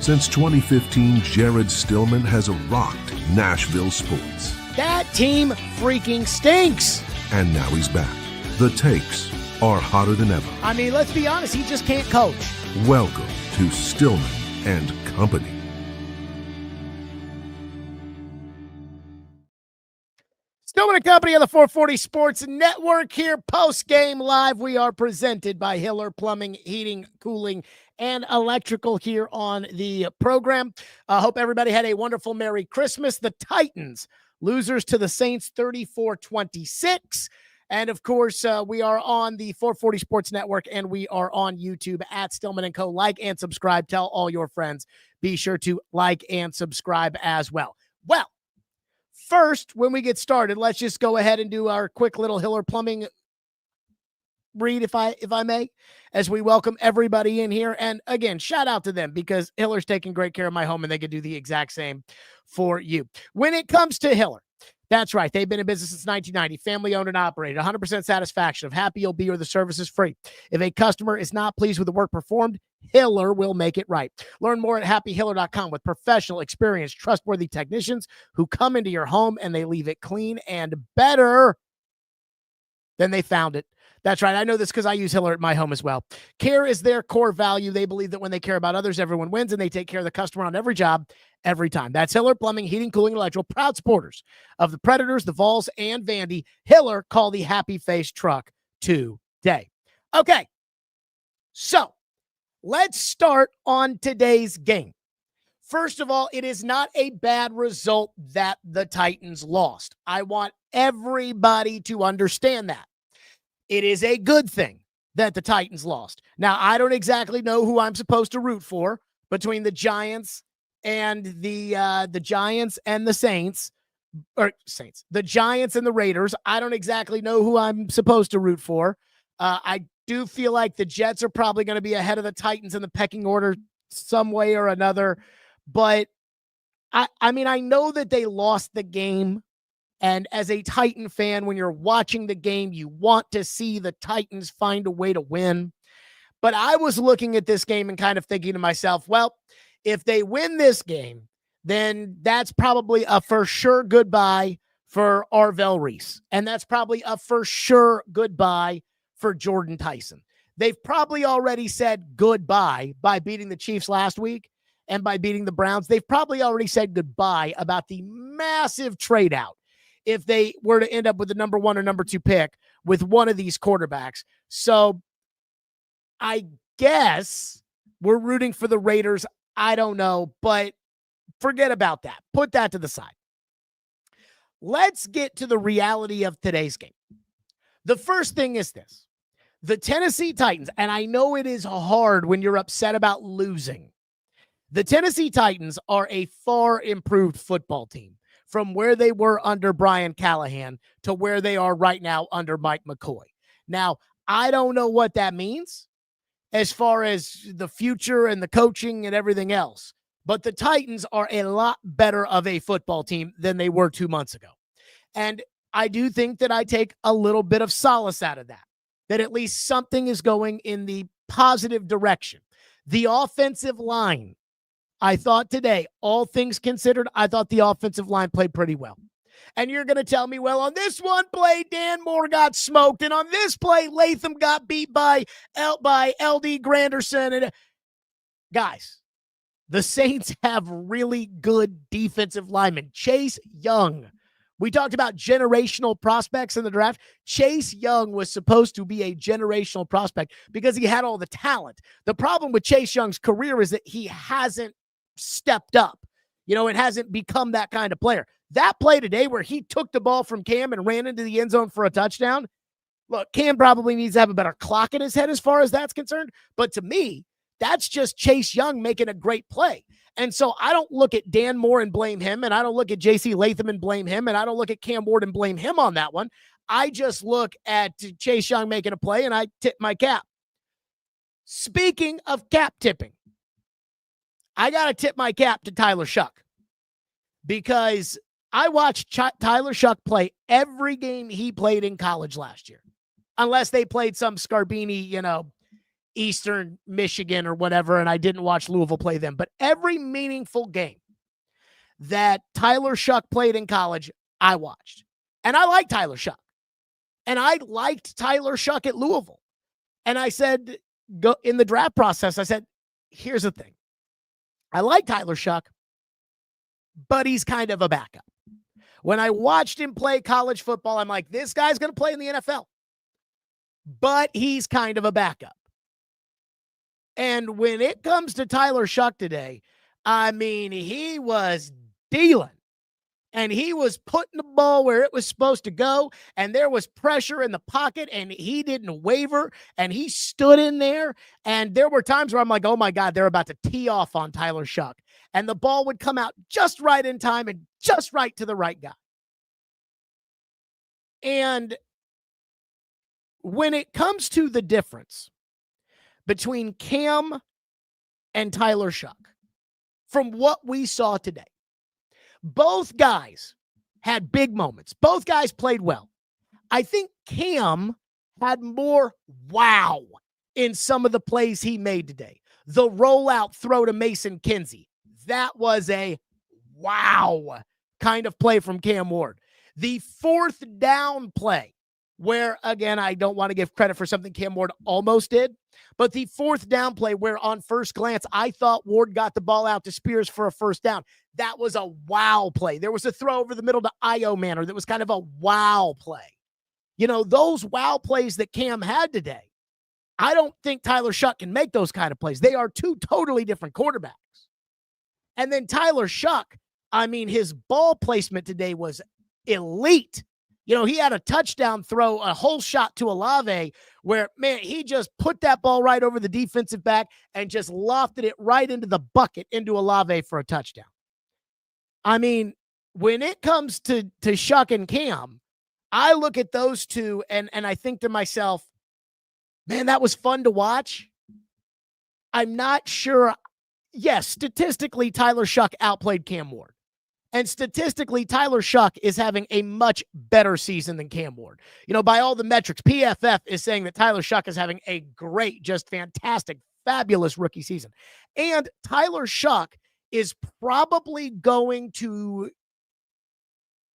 Since 2015, Jared Stillman has rocked Nashville sports. That team freaking stinks. And now he's back. The takes are hotter than ever. I mean, let's be honest, he just can't coach. Welcome to Stillman and Company. Stillman and Company on the 440 Sports Network here, post-game live. We are presented by Hiller Plumbing, Heating, Cooling, and Electrical here on the program. I hope everybody had a wonderful Merry Christmas. The Titans, losers to the Saints 34-26. And, of course, we are on the 440 Sports Network, and we are on YouTube at Stillman & Co. Like and subscribe. Tell all your friends. Be sure to like and subscribe as well. Well, first, when we get started, let's just go ahead and do our quick little Hiller Plumbing read, if I may, as we welcome everybody in here. And again, shout out to them because Hiller's taking great care of my home and they can do the exact same for you. When it comes to Hiller, that's right. They've been in business since 1990, family owned and operated, 100% satisfaction. If happy you'll be or the service is free. If a customer is not pleased with the work performed, Hiller will make it right. Learn more at happyhiller.com with professional, experienced, trustworthy technicians who come into your home and they leave it clean and better than they found it. That's right. I know this because I use Hiller at my home as well. Care is their core value. They believe that when they care about others, everyone wins, and they take care of the customer on every job, every time. That's Hiller Plumbing, Heating, Cooling, Electrical, proud supporters of the Predators, the Vols, and Vandy. Hiller, call the Happy Face truck today. Okay, so let's start on today's game. First of all, it is not a bad result that the Titans lost. I want everybody to understand that. It is a good thing that the Titans lost. Now, I don't exactly know who I'm supposed to root for between the Giants and the Giants and the Saints, the Giants and the Raiders. I don't exactly know who I'm supposed to root for. I do feel like the Jets are probably going to be ahead of the Titans in the pecking order some way or another. But I mean, I know that they lost the game. And as a Titan fan, when you're watching the game, you want to see the Titans find a way to win. But I was looking at this game and kind of thinking to myself, well, if they win this game, then that's probably a for sure goodbye for Arvell Reese. And that's probably a for sure goodbye for Jordan Tyson. They've probably already said goodbye by beating the Chiefs last week and by beating the Browns. They've probably already said goodbye about the massive trade out if they were to end up with the number 1 or number 2 pick with one of these quarterbacks. So I guess we're rooting for the Raiders. I don't know, but forget about that. Put that to the side. Let's get to the reality of today's game. The first thing is this. The Tennessee Titans, and I know it is hard when you're upset about losing. The Tennessee Titans are a far improved football team from where they were under Brian Callahan to where they are right now under Mike McCoy. Now, I don't know what that means as far as the future and the coaching and everything else, but the Titans are a lot better of a football team than they were 2 months ago. And I do think that I take a little bit of solace out of that at least something is going in the positive direction. The offensive line, I thought today, all things considered, I thought the offensive line played pretty well. And you're going to tell me, well, on this one play, Dan Moore got smoked. And on this play, Latham got beat by L.D. Granderson. And guys, the Saints have really good defensive linemen. Chase Young. We talked about generational prospects in the draft. Chase Young was supposed to be a generational prospect because he had all the talent. The problem with Chase Young's career is that he hasn't stepped up. You know, it hasn't become that kind of player. That play today where he took the ball from Cam and ran into the end zone for a touchdown. Look, Cam probably needs to have a better clock in his head as far as that's concerned. But to me, that's just Chase Young making a great play. And so I don't look at Dan Moore and blame him, and I don't look at J.C. Latham and blame him, and I don't look at Cam Ward and blame him on that one. I just look at Chase Young making a play, and I tip my cap. Speaking of cap tipping, I got to tip my cap to Tyler Shuck because I watched Tyler Shuck play every game he played in college last year, unless they played some Scarbini, Eastern Michigan or whatever, and I didn't watch Louisville play them. But every meaningful game that Tyler Shuck played in college, I watched. And I like Tyler Shuck. And I liked Tyler Shuck at Louisville. And I said, go in the draft process, I said, here's the thing. I like Tyler Shuck, but he's kind of a backup. When I watched him play college football, I'm like, this guy's going to play in the NFL. But he's kind of a backup. And when it comes to Tyler Shuck today, I mean, he was dealing. And he was putting the ball where it was supposed to go, and there was pressure in the pocket, and he didn't waver, and he stood in there. And there were times where I'm like, oh, my God, they're about to tee off on Tyler Shuck. And the ball would come out just right in time and just right to the right guy. And when it comes to the difference between Cam and Tyler Shuck, from what we saw today, both guys had big moments. Both guys played well. I think Cam had more wow in some of the plays he made today. The rollout throw to Mason Kinsey, that was a wow kind of play from Cam Ward. The fourth down play, where, again, I don't want to give credit for something Cam Ward almost did, but the fourth down play where on first glance, I thought Ward got the ball out to Spears for a first down. That was a wow play. There was a throw over the middle to Io Manor that was kind of a wow play. You know, those wow plays that Cam had today, I don't think Tyler Shuck can make those kind of plays. They are two totally different quarterbacks. And then Tyler Shuck, I mean, his ball placement today was elite. You know, he had a touchdown throw, a whole shot to Olave where, man, he just put that ball right over the defensive back and just lofted it right into the bucket into Olave for a touchdown. I mean, when it comes to Shuck and Cam, I look at those two and I think to myself, man, that was fun to watch. I'm not sure. Yes, statistically, Tyler Shuck outplayed Cam Ward. And statistically, Tyler Shuck is having a much better season than Cam Ward. You know, by all the metrics, PFF is saying that Tyler Shuck is having a great, just fantastic, fabulous rookie season. And Tyler Shuck is probably going to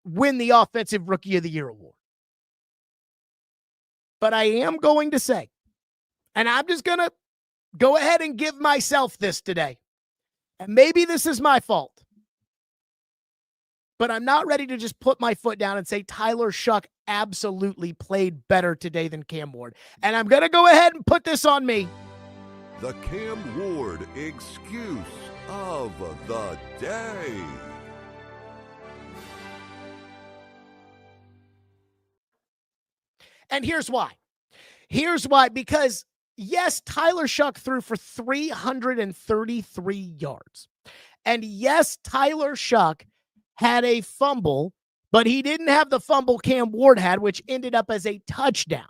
win the Offensive Rookie of the Year award. But I am going to say, and I'm just going to go ahead and give myself this today. And maybe this is my fault. But I'm not ready to just put my foot down and say Tyler Shuck absolutely played better today than Cam Ward. And I'm going to go ahead and put this on me. The Cam Ward excuse of the day. And here's why. Here's why. Because, yes, Tyler Shuck threw for 333 yards. And yes, Tyler Shuck had a fumble, but he didn't have the fumble Cam Ward had, which ended up as a touchdown.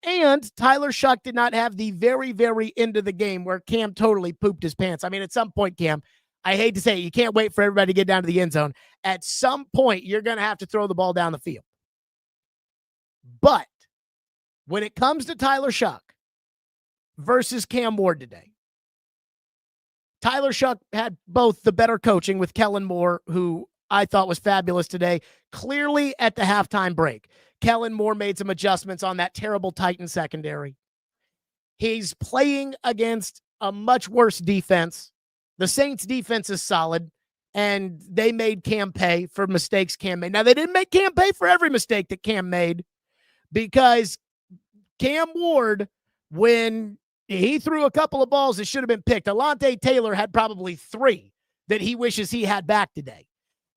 And Tyler Shuck did not have the very, very end of the game where Cam totally pooped his pants. I mean, at some point, Cam, I hate to say it, you can't wait for everybody to get down to the end zone. At some point, you're going to have to throw the ball down the field. But when it comes to Tyler Shuck versus Cam Ward today, Tyler Shuck had both the better coaching with Kellen Moore, who I thought was fabulous today. Clearly at the halftime break, Kellen Moore made some adjustments on that terrible Titan secondary. He's playing against a much worse defense. The Saints defense is solid, and they made Cam pay for mistakes Cam made. Now, they didn't make Cam pay for every mistake that Cam made, because Cam Ward, when he threw a couple of balls that should have been picked, Alontae Taylor had probably 3 that he wishes he had back today.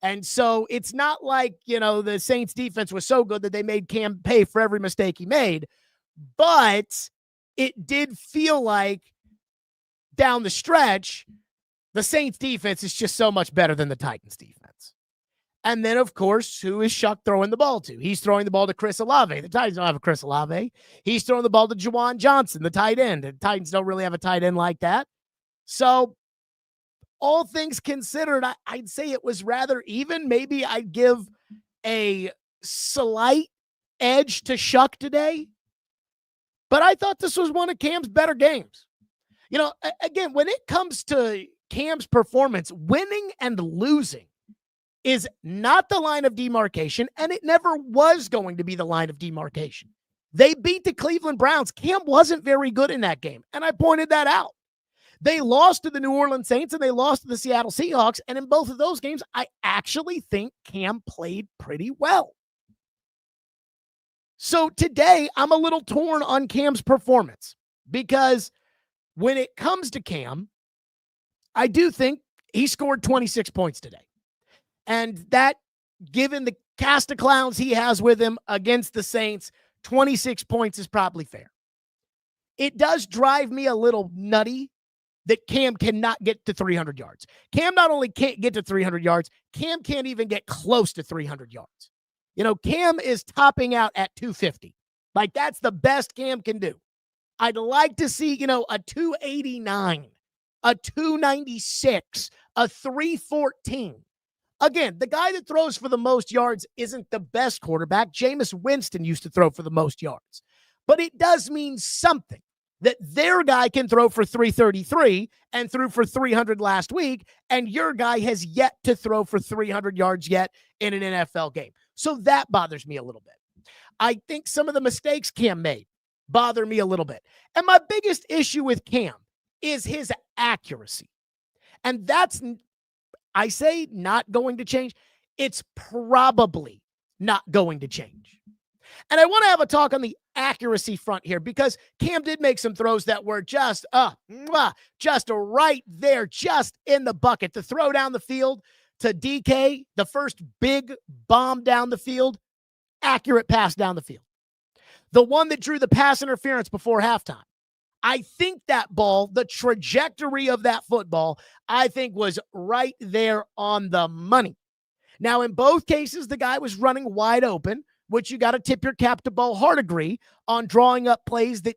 And so it's not like, you know, the Saints defense was so good that they made Cam pay for every mistake he made, but it did feel like down the stretch, the Saints defense is just so much better than the Titans defense. And then, of course, who is Shuck throwing the ball to? He's throwing the ball to Chris Olave. The Titans don't have a Chris Olave. He's throwing the ball to Juwan Johnson, the tight end. The Titans don't really have a tight end like that. So all things considered, I'd say it was rather even. Maybe I'd give a slight edge to Shuck today. But I thought this was one of Cam's better games. Again, when it comes to Cam's performance, winning and losing is not the line of demarcation, and it never was going to be the line of demarcation. They beat the Cleveland Browns. Cam wasn't very good in that game, and I pointed that out. They lost to the New Orleans Saints and they lost to the Seattle Seahawks, and in both of those games, I actually think Cam played pretty well. So today, I'm a little torn on Cam's performance because when it comes to Cam, I do think he scored 26 points today. And that, given the cast of clowns he has with him against the Saints, 26 points is probably fair. It does drive me a little nutty that Cam cannot get to 300 yards. Cam not only can't get to 300 yards, Cam can't even get close to 300 yards. Cam is topping out at 250. Like, that's the best Cam can do. I'd like to see, a 289, a 296, a 314. Again, the guy that throws for the most yards isn't the best quarterback. Jameis Winston used to throw for the most yards. But it does mean something that their guy can throw for 333 and threw for 300 last week, and your guy has yet to throw for 300 yards yet in an NFL game. So that bothers me a little bit. I think some of the mistakes Cam made bother me a little bit. And my biggest issue with Cam is his accuracy. And that's, I say, not going to change. It's probably not going to change. And I want to have a talk on the accuracy front here because Cam did make some throws that were just right there, just in the bucket. The throw down the field to DK, the first big bomb down the field, accurate pass down the field. The one that drew the pass interference before halftime. I think that ball, the trajectory of that football, I think was right there on the money. Now, in both cases, the guy was running wide open, which you got to tip your cap to Bo Hardegree on drawing up plays that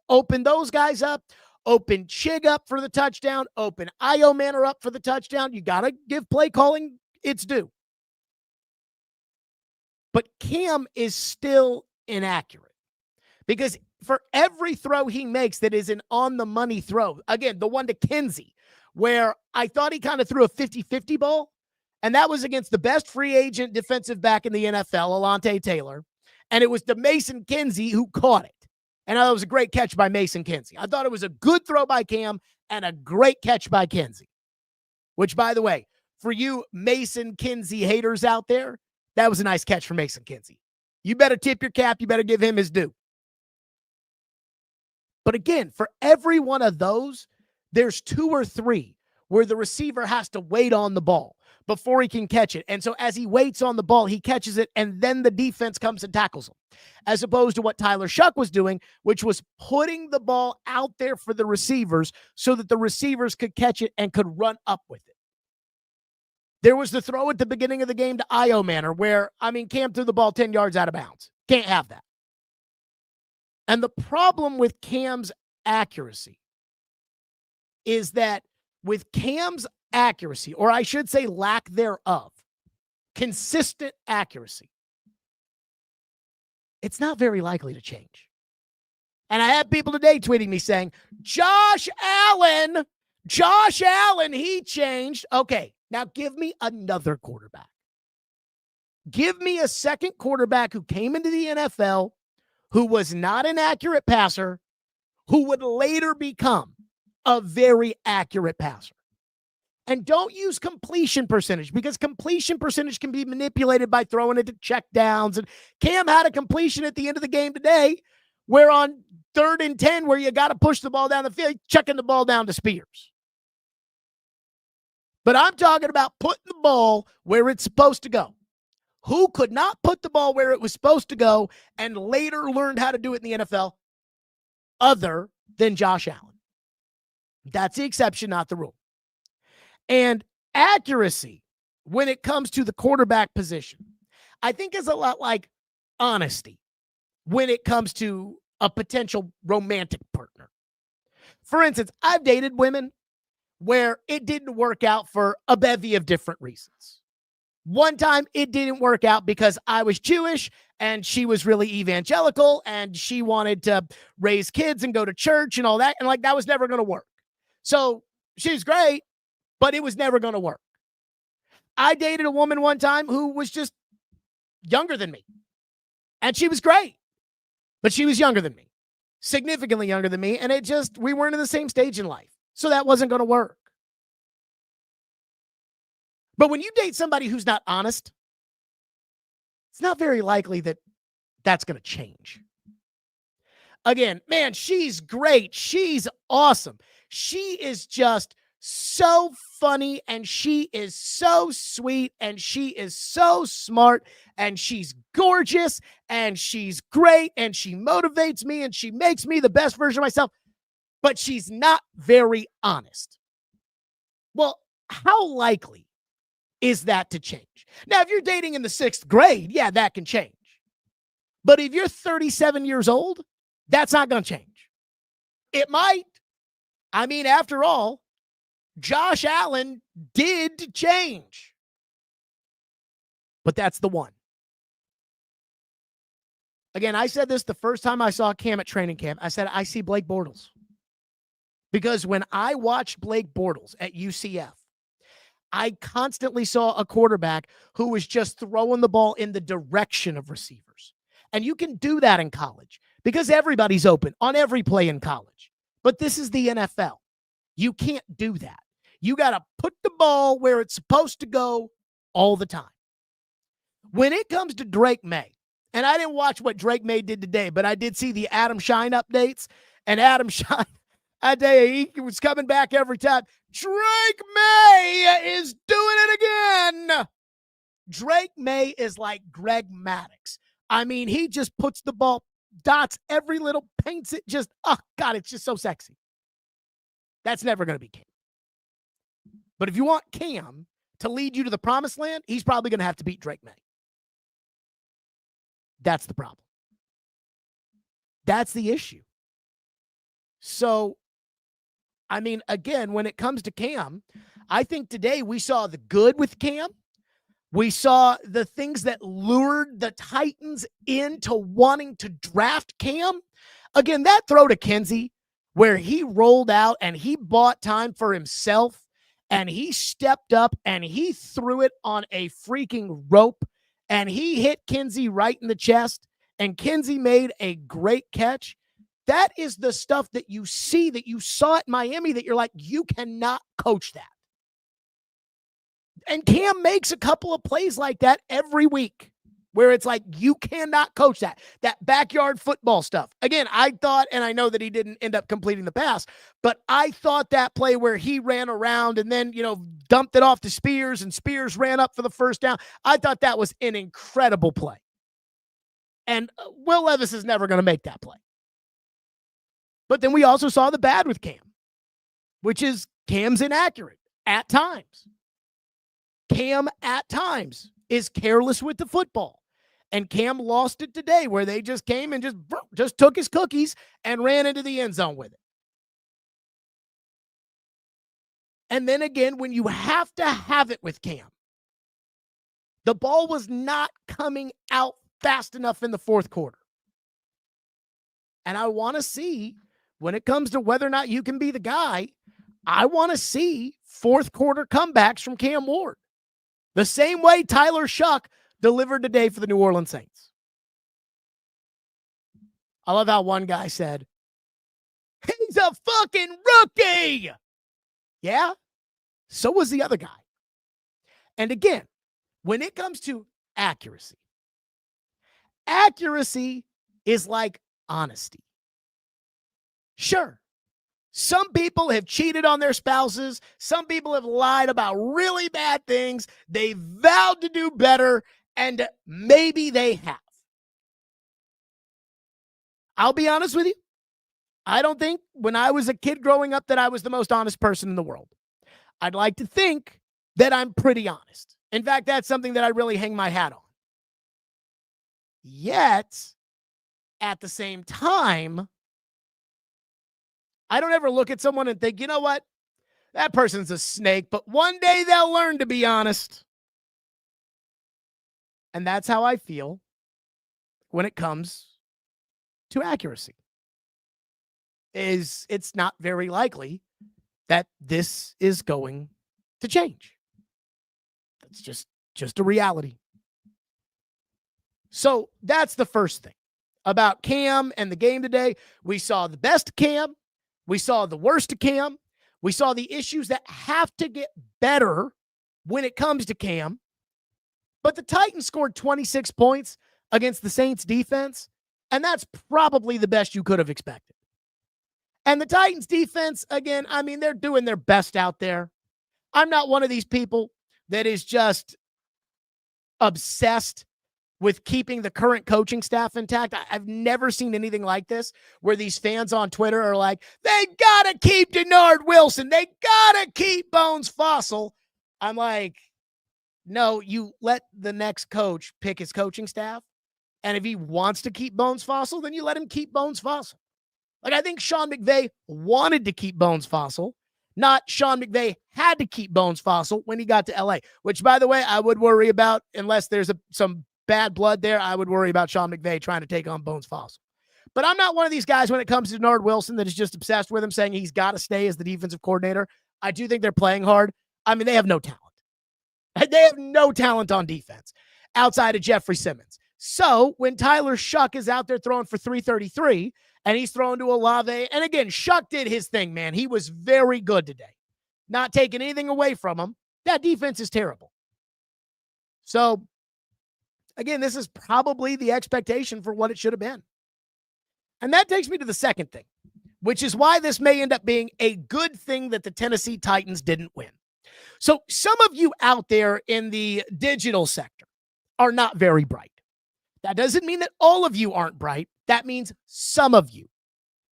open those guys up, open Chig up for the touchdown, open Io Manor up for the touchdown. You got to give play calling its due. But Cam is still inaccurate because for every throw he makes that is an on-the-money throw, again, the one to Kinsey, where I thought he kind of threw a 50-50 ball, and that was against the best free agent defensive back in the NFL, Alontae Taylor, and it was to Mason Kinsey who caught it. And it was a great catch by Mason Kinsey. I thought it was a good throw by Cam and a great catch by Kinsey, which, by the way, for you Mason Kinsey haters out there, that was a nice catch for Mason Kinsey. You better tip your cap. You better give him his due. But again, for every one of those, there's two or three where the receiver has to wait on the ball before he can catch it. And so as he waits on the ball, he catches it, and then the defense comes and tackles him. As opposed to what Tyler Shuck was doing, which was putting the ball out there for the receivers so that the receivers could catch it and could run up with it. There was the throw at the beginning of the game to Io Manor where, Cam threw the ball 10 yards out of bounds. Can't have that. And the problem with Cam's accuracy is that with Cam's accuracy, or I should say lack thereof, consistent accuracy, it's not very likely to change. And I had people today tweeting me saying, Josh Allen, he changed. Okay, now give me another quarterback. Give me a second quarterback who came into the NFL, who was not an accurate passer, who would later become a very accurate passer. And don't use completion percentage because completion percentage can be manipulated by throwing it to check downs. And Cam had a completion at the end of the game today where on 3rd and 10, where you got to push the ball down the field, checking the ball down to Spears. But I'm talking about putting the ball where it's supposed to go. Who could not put the ball where it was supposed to go and later learned how to do it in the NFL other than Josh Allen? That's the exception, not the rule. And accuracy, when it comes to the quarterback position, I think is a lot like honesty when it comes to a potential romantic partner. For instance, I've dated women where it didn't work out for a bevy of different reasons. One time it didn't work out because I was Jewish and she was really evangelical, and she wanted to raise kids and go to church and all that. And like, that was never going to work. So she's great, but it was never going to work. I dated a woman one time who was just younger than me, and she was great, but she was younger than me, significantly younger than me. And we weren't in the same stage in life. So that wasn't going to work. But when you date somebody who's not honest, it's not very likely that that's going to change. Again, man, she's great. She's awesome. She is just so funny, and she is so sweet, and she is so smart, and she's gorgeous, and she's great, and she motivates me, and she makes me the best version of myself, but she's not very honest. Well, how likely is that to change? Now, if you're dating in the 6th grade, yeah, that can change. But if you're 37 years old, that's not going to change. It might. I mean, after all, Josh Allen did change. But that's the one. Again, I said this the first time I saw Cam at training camp. I said, I see Blake Bortles. Because when I watched Blake Bortles at UCF, I constantly saw a quarterback who was just throwing the ball in the direction of receivers. And you can do that in college because everybody's open on every play in college. But this is the NFL. You can't do that. You got to put the ball where it's supposed to go all the time. When it comes to Drake May, and I didn't watch what Drake May did today, but I did see the Adam Shine updates. And Adam Shine, I tell you, he was coming back every time. Drake May is doing it again. Drake May is like Greg Maddux. I mean, he just puts the ball, dots every little, paints it just, oh, God, it's just so sexy. That's never going to be Cam. But if you want Cam to lead you to the promised land, he's probably going to have to beat Drake May. That's the problem. That's the issue. So, I mean, again, when it comes to Cam, I think today we saw the good with Cam. We saw the things that lured the Titans into wanting to draft Cam. Again, that throw to Kinsey where he rolled out and he bought time for himself and he stepped up and he threw it on a freaking rope and he hit Kinsey right in the chest and Kinsey made a great catch. That is the stuff that you see, that you saw at Miami, that you're like, you cannot coach that. And Cam makes a couple of plays like that every week where it's like, you cannot coach that. That backyard football stuff. Again, I thought, and I know that he didn't end up completing the pass, but I thought that play where he ran around and then, dumped it off to Spears and Spears ran up for the first down. I thought that was an incredible play. And Will Levis is never going to make that play. But then we also saw the bad with Cam, which is Cam's inaccurate at times. Cam at times is careless with the football. And Cam lost it today where they just came and just took his cookies and ran into the end zone with it. And then again, when you have to have it with Cam, the ball was not coming out fast enough in the fourth quarter. And I want to see, when it comes to whether or not you can be the guy, I want to see fourth quarter comebacks from Cam Ward. The same way Tyler Shuck delivered today for the New Orleans Saints. I love how one guy said, he's a fucking rookie. Yeah, so was the other guy. And again, when it comes to accuracy is like honesty. Sure. Some people have cheated on their spouses. Some people have lied about really bad things. They vowed to do better, and maybe they have. I'll be honest with you. I don't think when I was a kid growing up that I was the most honest person in the world. I'd like to think that I'm pretty honest. In fact, that's something that I really hang my hat on. Yet, at the same time, I don't ever look at someone and think, you know what? That person's a snake, but one day they'll learn to be honest. And that's how I feel when it comes to accuracy. It's not very likely that this is going to change. It's just a reality. So that's the first thing about Cam and the game today. We saw the best Cam. We saw the worst Cam. We saw the issues that have to get better when it comes to Cam. But the Titans scored 26 points against the Saints defense, and that's probably the best you could have expected. And the Titans defense, again, I mean, they're doing their best out there. I'm not one of these people that is just obsessed with keeping the current coaching staff intact. I've never seen anything like this where these fans on Twitter are like, they got to keep Denard Wilson. They got to keep Bones Fossil. I'm like, no, you let the next coach pick his coaching staff. And if he wants to keep Bones Fossil, then you let him keep Bones Fossil. Like, I think Sean McVay wanted to keep Bones Fossil, not Sean McVay had to keep Bones Fossil when he got to LA, which, by the way, I would worry about unless there's some bad blood there. I would worry about Sean McVay trying to take on Bones Fossil. But I'm not one of these guys when it comes to Denard Wilson that is just obsessed with him, saying he's got to stay as the defensive coordinator. I do think they're playing hard. I mean, they have no talent. They have no talent on defense outside of Jeffrey Simmons. So when Tyler Shuck is out there throwing for 333 and he's throwing to Olave, and again, Shuck did his thing, man. He was very good today. Not taking anything away from him. That defense is terrible. So, again, this is probably the expectation for what it should have been. And that takes me to the second thing, which is why this may end up being a good thing that the Tennessee Titans didn't win. So some of you out there in the digital sector are not very bright. That doesn't mean that all of you aren't bright. That means some of you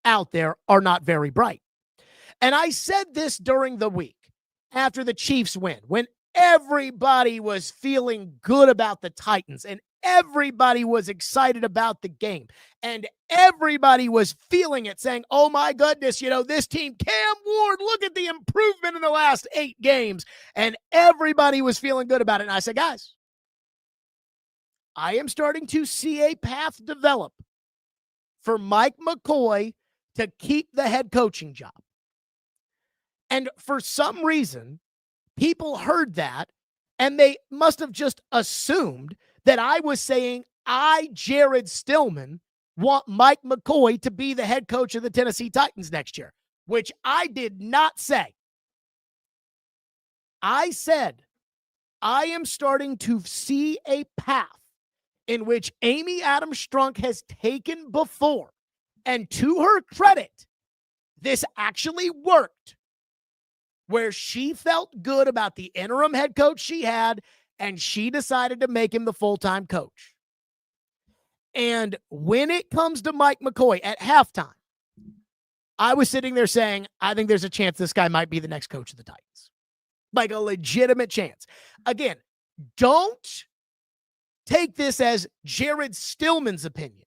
out there are not very bright. And I said this during the week after the Chiefs win, when everybody was feeling good about the Titans and everybody was excited about the game and everybody was feeling it, saying, oh my goodness, this team, Cam Ward, look at the improvement in the last 8 games. And everybody was feeling good about it. And I said, guys, I am starting to see a path develop for Mike McCoy to keep the head coaching job. And for some reason, people heard that and they must have just assumed that I was saying Jared Stillman, want Mike McCoy to be the head coach of the Tennessee Titans next year, which I did not say. I said, I am starting to see a path in which Amy Adams Strunk has taken before. And to her credit, this actually worked, where she felt good about the interim head coach she had, and she decided to make him the full-time coach. And when it comes to Mike McCoy at halftime, I was sitting there saying, I think there's a chance this guy might be the next coach of the Titans. Like a legitimate chance. Again, don't take this as Jared Stillman's opinion.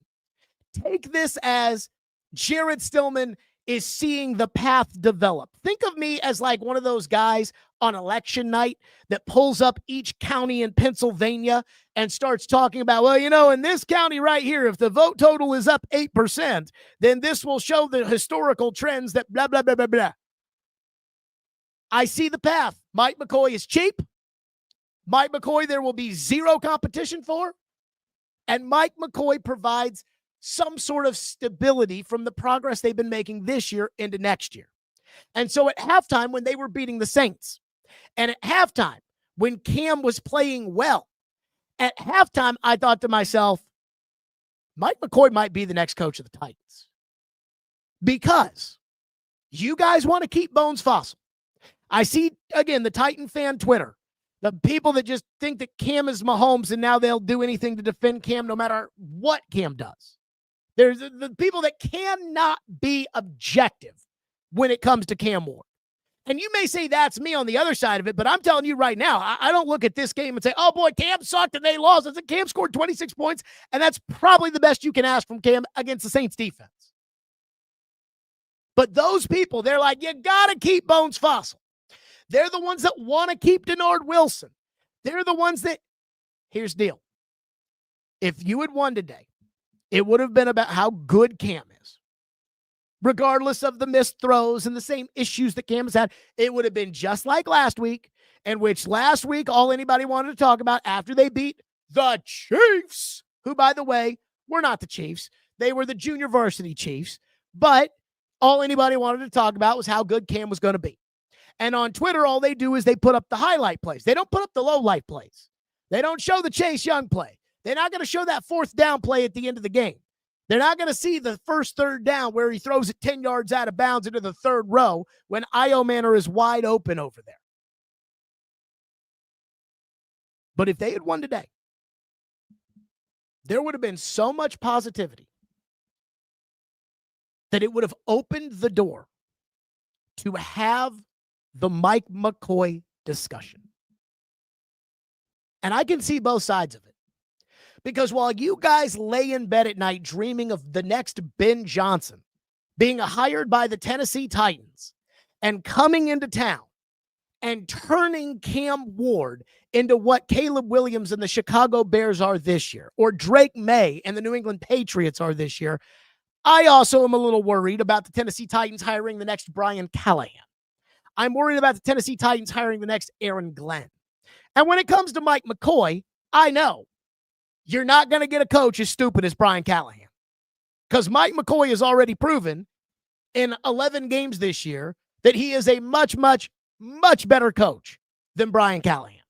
Take this as Jared Stillman is seeing the path develop. Think of me as like one of those guys on election night that pulls up each county in Pennsylvania and starts talking about, well, in this county right here, if the vote total is up 8%, then this will show the historical trends that blah, blah, blah, blah, blah. I see the path. Mike McCoy is cheap. Mike McCoy, there will be zero competition for. And Mike McCoy provides some sort of stability from the progress they've been making this year into next year. And so at halftime, when they were beating the Saints, and at halftime, when Cam was playing well, at halftime, I thought to myself, Mike McCoy might be the next coach of the Titans. Because you guys want to keep Bones Fossil. I see, again, the Titan fan Twitter, the people that just think that Cam is Mahomes and now they'll do anything to defend Cam no matter what Cam does. There's the people that cannot be objective when it comes to Cam Ward. And you may say that's me on the other side of it, but I'm telling you right now, I don't look at this game and say, oh boy, Cam sucked and they lost. I said Cam scored 26 points, and that's probably the best you can ask from Cam against the Saints defense. But those people, they're like, you got to keep Bones Fossil. They're the ones that want to keep Denard Wilson. They're the ones that, here's the deal. If you had won today It would have been about how good Cam is. Regardless of the missed throws and the same issues that Cam has had, it would have been just like last week, in which last week all anybody wanted to talk about after they beat the Chiefs, who, by the way, were not the Chiefs. They were the junior varsity Chiefs. But all anybody wanted to talk about was how good Cam was going to be. And on Twitter, all they do is they put up the highlight plays. They don't put up the low light plays. They don't show the Chase Young play. They're not going to show that fourth down play at the end of the game. They're not going to see the first third down where he throws it 10 yards out of bounds into the third row when Io Manor is wide open over there. But if they had won today, there would have been so much positivity that it would have opened the door to have the Mike McCoy discussion. And I can see both sides of it. Because while you guys lay in bed at night dreaming of the next Ben Johnson being hired by the Tennessee Titans and coming into town and turning Cam Ward into what Caleb Williams and the Chicago Bears are this year, or Drake May and the New England Patriots are this year, I also am a little worried about the Tennessee Titans hiring the next Brian Callahan. I'm worried about the Tennessee Titans hiring the next Aaron Glenn. And when it comes to Mike McCoy, I know you're not going to get a coach as stupid as Brian Callahan, because Mike McCoy has already proven in 11 games this year that he is a much, much, much better coach than Brian Callahan.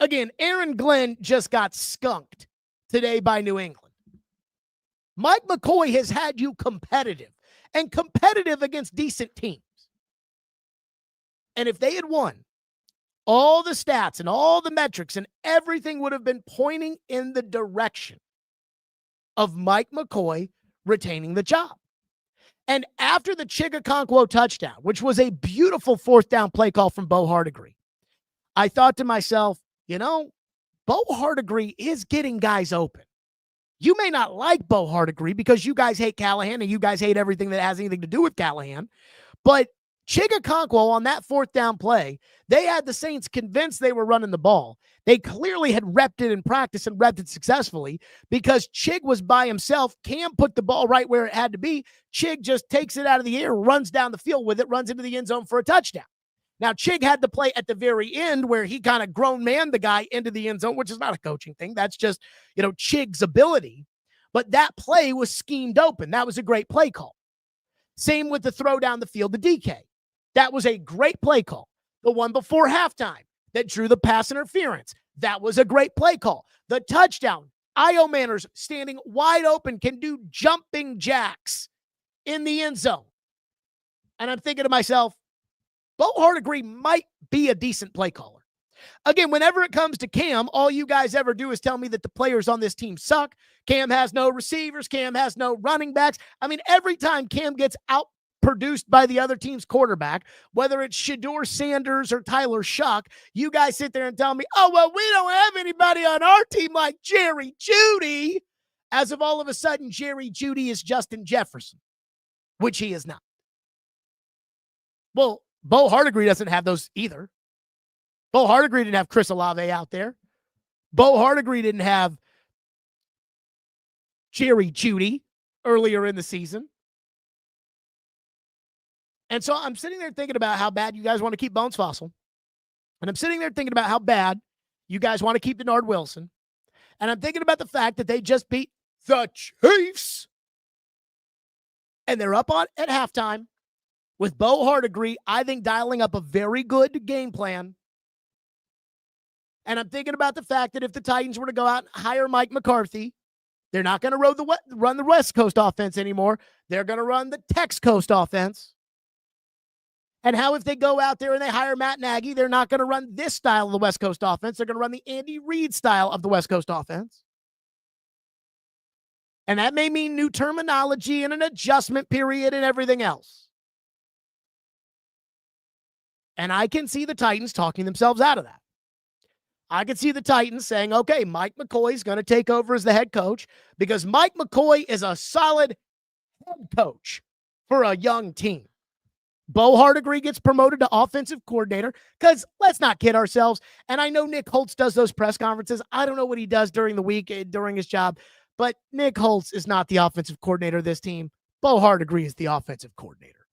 Again, Aaron Glenn just got skunked today by New England. Mike McCoy has had you competitive and competitive against decent teams. And if they had won, all the stats and all the metrics and everything would have been pointing in the direction of Mike McCoy retaining the job. And after the Chigakonkwo touchdown, which was a beautiful fourth down play call from Bo Hardegree, I thought to myself, Bo Hardegree is getting guys open. You may not like Bo Hardegree because you guys hate Callahan and you guys hate everything that has anything to do with Callahan, but Chigakonkwo on that fourth down play, they had the Saints convinced they were running the ball. They clearly had repped it in practice and repped it successfully because Chig was by himself. Cam put the ball right where it had to be. Chig just takes it out of the air, runs down the field with it, runs into the end zone for a touchdown. Now, Chig had the play at the very end where he kind of grown man the guy into the end zone, which is not a coaching thing. That's just, Chig's ability. But that play was schemed open. That was a great play call. Same with the throw down the field to DK. That was a great play call. The one before halftime that drew the pass interference. That was a great play call. The touchdown, Io Manners standing wide open, can do jumping jacks in the end zone. And I'm thinking to myself, Bo Hardegree might be a decent play caller. Again, whenever it comes to Cam, all you guys ever do is tell me that the players on this team suck. Cam has no receivers. Cam has no running backs. I mean, every time Cam gets outproduced by the other team's quarterback, whether it's Shedeur Sanders or Tyler Shuck, you guys sit there and tell me, oh, well, we don't have anybody on our team like Jerry Jeudy. As of all of a sudden, Jerry Jeudy is Justin Jefferson, which he is not. Well, Bo Hardegree doesn't have those either. Bo Hardegree didn't have Chris Olave out there. Bo Hardegree didn't have Jerry Jeudy earlier in the season. And so I'm sitting there thinking about how bad you guys want to keep Bones Fossil. And I'm sitting there thinking about how bad you guys want to keep Denard Wilson. And I'm thinking about the fact that they just beat the Chiefs. And they're up on at halftime with Bo Hardegree, I think, dialing up a very good game plan. And I'm thinking about the fact that if the Titans were to go out and hire Mike McCarthy, they're not going to run the West Coast offense anymore. They're going to run the Tex Coast offense. And how if they go out there and they hire Matt Nagy, they're not going to run this style of the West Coast offense. They're going to run the Andy Reid style of the West Coast offense. And that may mean new terminology and an adjustment period and everything else. And I can see the Titans talking themselves out of that. I could see the Titans saying, okay, Mike McCoy is going to take over as the head coach because Mike McCoy is a solid head coach for a young team. Bo Hardegree gets promoted to offensive coordinator because let's not kid ourselves. And I know Nick Holtz does those press conferences. I don't know what he does during the week, during his job. But Nick Holtz is not the offensive coordinator of this team. Bo Hardegree is the offensive coordinator.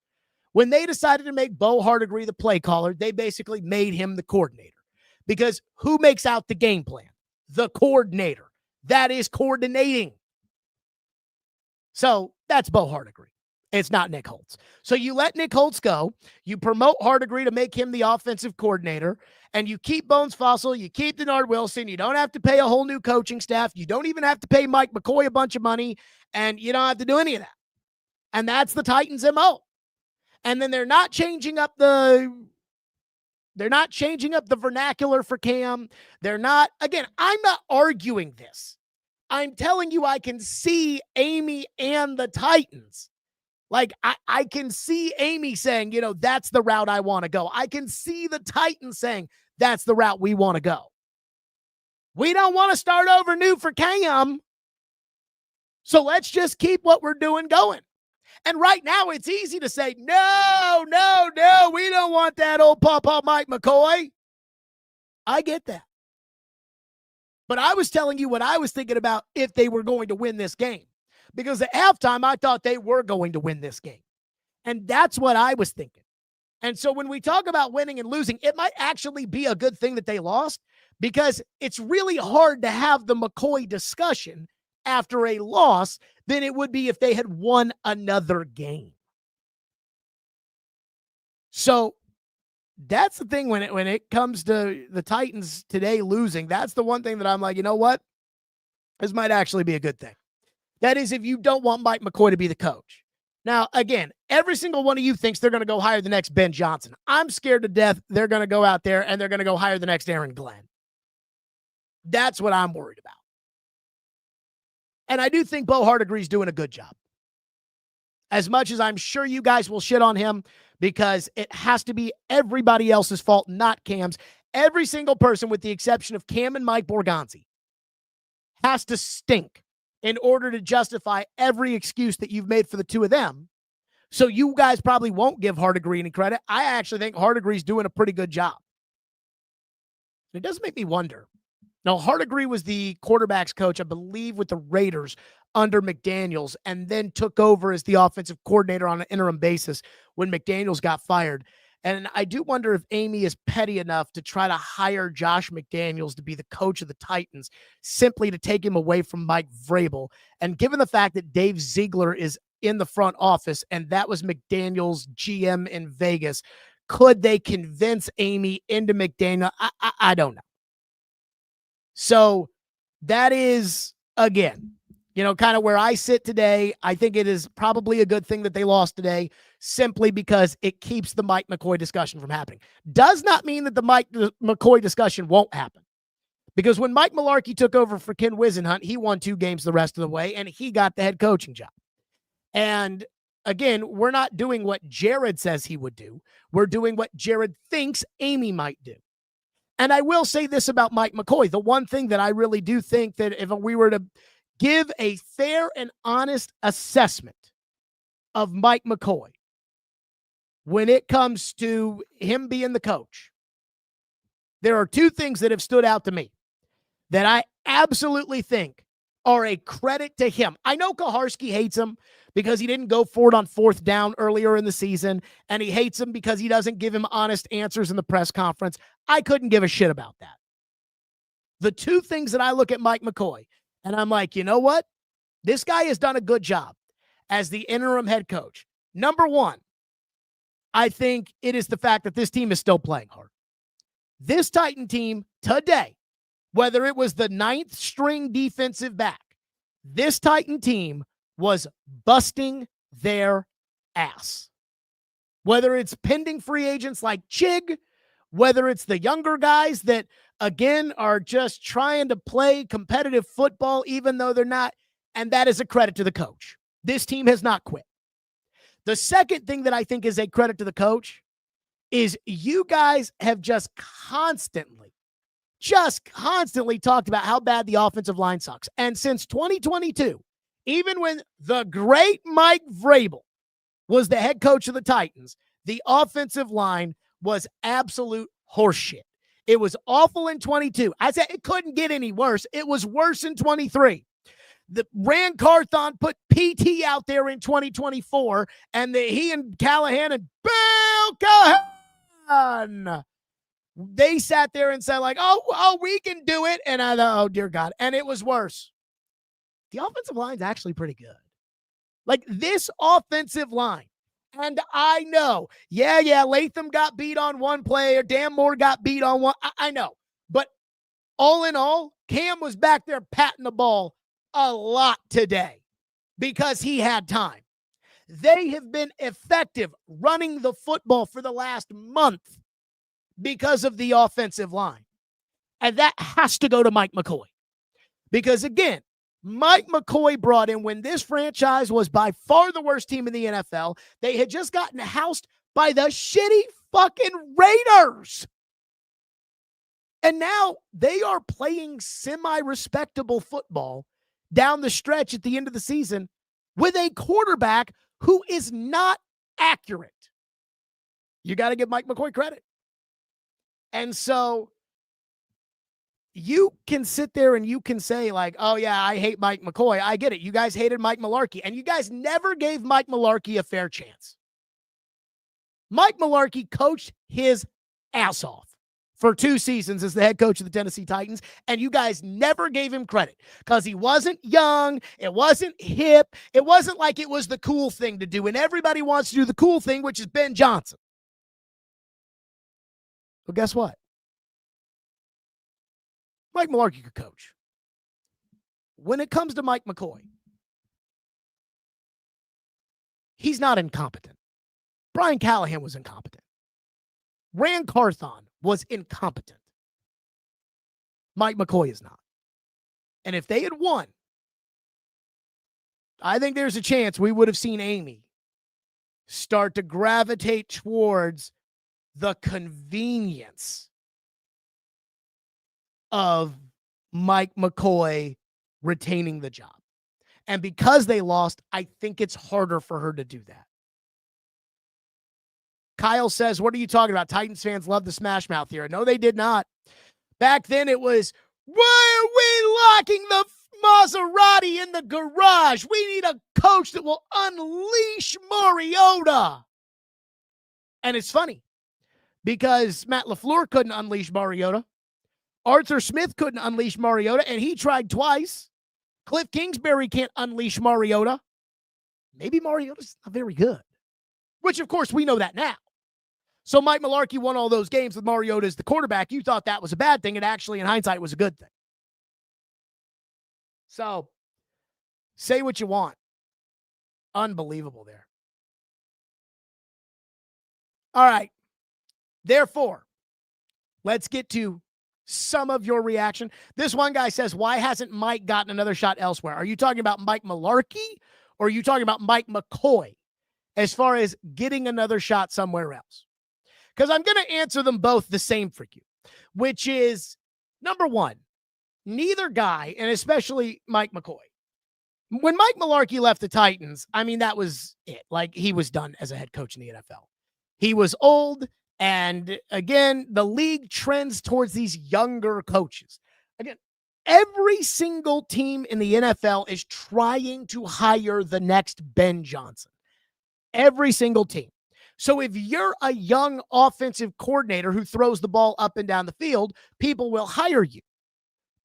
When they decided to make Bo Hardegree the play caller, they basically made him the coordinator. Because who makes out the game plan? The coordinator. That is coordinating. So that's Bo Hardegree. It's not Nick Holtz. So you let Nick Holtz go. You promote Hardegree to make him the offensive coordinator. And you keep Bones Fossil. You keep Denard Wilson. You don't have to pay a whole new coaching staff. You don't even have to pay Mike McCoy a bunch of money. And you don't have to do any of that. And that's the Titans' MO. And then they're not changing up the vernacular for Cam. I'm not arguing this. I'm telling you, I can see Amy and the Titans. Like, I can see Amy saying, that's the route I want to go. I can see the Titans saying, that's the route we want to go. We don't want to start over new for Cam. So let's just keep what we're doing going. And right now, it's easy to say, no, we don't want that old Papa Mike McCoy. I get that. But I was telling you what I was thinking about if they were going to win this game. Because at halftime, I thought they were going to win this game. And that's what I was thinking. And so when we talk about winning and losing, it might actually be a good thing that they lost, because it's really hard to have the McCoy discussion after a loss than it would be if they had won another game. So that's the thing when it comes to the Titans today losing. That's the one thing that I'm like, you know what? This might actually be a good thing. That is, if you don't want Mike McCoy to be the coach. Now, again, every single one of you thinks they're going to go hire the next Ben Johnson. I'm scared to death they're going to go out there and they're going to go hire the next Aaron Glenn. That's what I'm worried about. And I do think Bo Hardegree is doing a good job. As much as I'm sure you guys will shit on him, because it has to be everybody else's fault, not Cam's. Every single person, with the exception of Cam and Mike Borgonzi, has to stink in order to justify every excuse that you've made for the two of them. So you guys probably won't give Hardegree any credit. I actually think Hardegree's doing a pretty good job. It does make me wonder. Now, Hardegree was the quarterback's coach, I believe, with the Raiders under McDaniels, and then took over as the offensive coordinator on an interim basis when McDaniels got fired. And I do wonder if Amy is petty enough to try to hire Josh McDaniels to be the coach of the Titans, simply to take him away from Mike Vrabel. And given the fact that Dave Ziegler is in the front office, and that was McDaniels' GM in Vegas, could they convince Amy into McDaniel? I don't know. So that is, again, kind of where I sit today. I think it is probably a good thing that they lost today, simply because it keeps the Mike McCoy discussion from happening. Does not mean that the Mike McCoy discussion won't happen. Because when Mike Mularkey took over for Ken Wisenhunt, he won 2 games the rest of the way, and he got the head coaching job. And again, we're not doing what Jared says he would do. We're doing what Jared thinks Amy might do. And I will say this about Mike McCoy. The one thing that I really do think that if we were to give a fair and honest assessment of Mike McCoy when it comes to him being the coach, there are 2 things that have stood out to me that I absolutely think are a credit to him. I know Kaharski hates him because he didn't go for it on 4th down earlier in the season, and he hates him because he doesn't give him honest answers in the press conference. I couldn't give a shit about that. The 2 things that I look at Mike McCoy, and I'm like, you know what? This guy has done a good job as the interim head coach. Number 1, I think it is the fact that this team is still playing hard. This Titan team today, whether it was the 9th string defensive back, this Titan team was busting their ass. Whether it's pending free agents like Chig, whether it's the younger guys that, again, are just trying to play competitive football even though they're not, and that is a credit to the coach. This team has not quit. The second thing that I think is a credit to the coach is you guys have just constantly talked about how bad the offensive line sucks. And since 2022, even when the great Mike Vrabel was the head coach of the Titans, the offensive line was absolute horseshit. It was awful in 22. I said it couldn't get any worse. It was worse in 23. The Rand Carthon put PT out there in 2024, and he and Callahan and Bill Callahan, they sat there and said, like, oh, we can do it. And I thought, oh, dear God. And it was worse. The offensive line's actually pretty good. Like, this offensive line, and I know, Latham got beat on one play, or Dan Moore got beat on one. I know. But all in all, Cam was back there patting the ball a lot today because he had time. They have been effective running the football for the last month because of the offensive line. And that has to go to Mike McCoy. Because again, Mike McCoy brought in, when this franchise was by far the worst team in the NFL, they had just gotten housed by the shitty fucking Raiders. And now they are playing semi-respectable football down the stretch at the end of the season with a quarterback who is not accurate. You got to give Mike McCoy credit. And so you can sit there and you can say, like, oh, yeah, I hate Mike McCoy. I get it. You guys hated Mike Mularkey, and you guys never gave Mike Mularkey a fair chance. Mike Mularkey coached his ass off for 2 seasons as the head coach of the Tennessee Titans, and you guys never gave him credit because he wasn't young. It wasn't hip. It wasn't like it was the cool thing to do, and everybody wants to do the cool thing, which is Ben Johnson. Well, guess what? Mike Mularkey could coach. When it comes to Mike McCoy, he's not incompetent. Brian Callahan was incompetent. Rand Carthon was incompetent. Mike McCoy is not. And if they had won, I think there's a chance we would have seen Amy start to gravitate towards the convenience of Mike McCoy retaining the job. And because they lost, I think it's harder for her to do that. Kyle says, what are you talking about? Titans fans love the smash mouth here. No, they did not. Back then it was, why are we locking the Maserati in the garage? We need a coach that will unleash Mariota. And it's funny because Matt LaFleur couldn't unleash Mariota. Arthur Smith couldn't unleash Mariota, and he tried twice. Cliff Kingsbury can't unleash Mariota. Maybe Mariota's not very good, which, of course, we know that now. So Mike Mularkey won all those games with Mariota as the quarterback. You thought that was a bad thing, and actually, in hindsight, was a good thing. So, say what you want. Unbelievable there. All right. Therefore, let's get to some of your reaction. This one guy says, why hasn't Mike gotten another shot elsewhere? Are you talking about Mike Mularkey, or are you talking about Mike McCoy as far as getting another shot somewhere else? Because I'm going to answer them both the same for you, which is, number one, neither guy, and especially Mike McCoy, when Mike Mularkey left the Titans, I mean, that was it. Like, he was done as a head coach in the NFL. He was old. And again, the league trends towards these younger coaches. Again, every single team in the NFL is trying to hire the next Ben Johnson. Every single team. So if you're a young offensive coordinator who throws the ball up and down the field, people will hire you.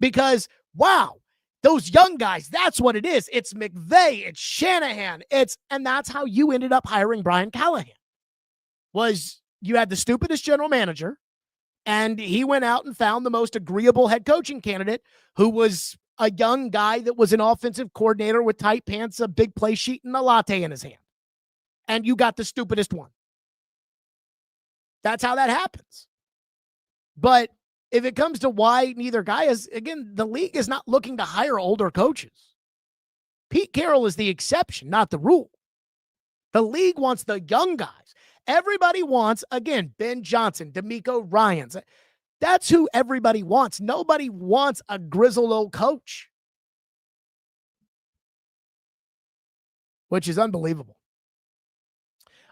Because, wow, those young guys, that's what it is. It's McVay, it's Shanahan, and that's how you ended up hiring Brian Callahan. Was you had the stupidest general manager, and he went out and found the most agreeable head coaching candidate, who was a young guy that was an offensive coordinator with tight pants, a big play sheet, and a latte in his hand. And you got the stupidest one. That's how that happens. But if it comes to why neither guy is, again, the league is not looking to hire older coaches. Pete Carroll is the exception, not the rule. The league wants the young guys. Everybody wants, again, Ben Johnson, DeMeco Ryans. That's who everybody wants. Nobody wants a grizzled old coach, which is unbelievable.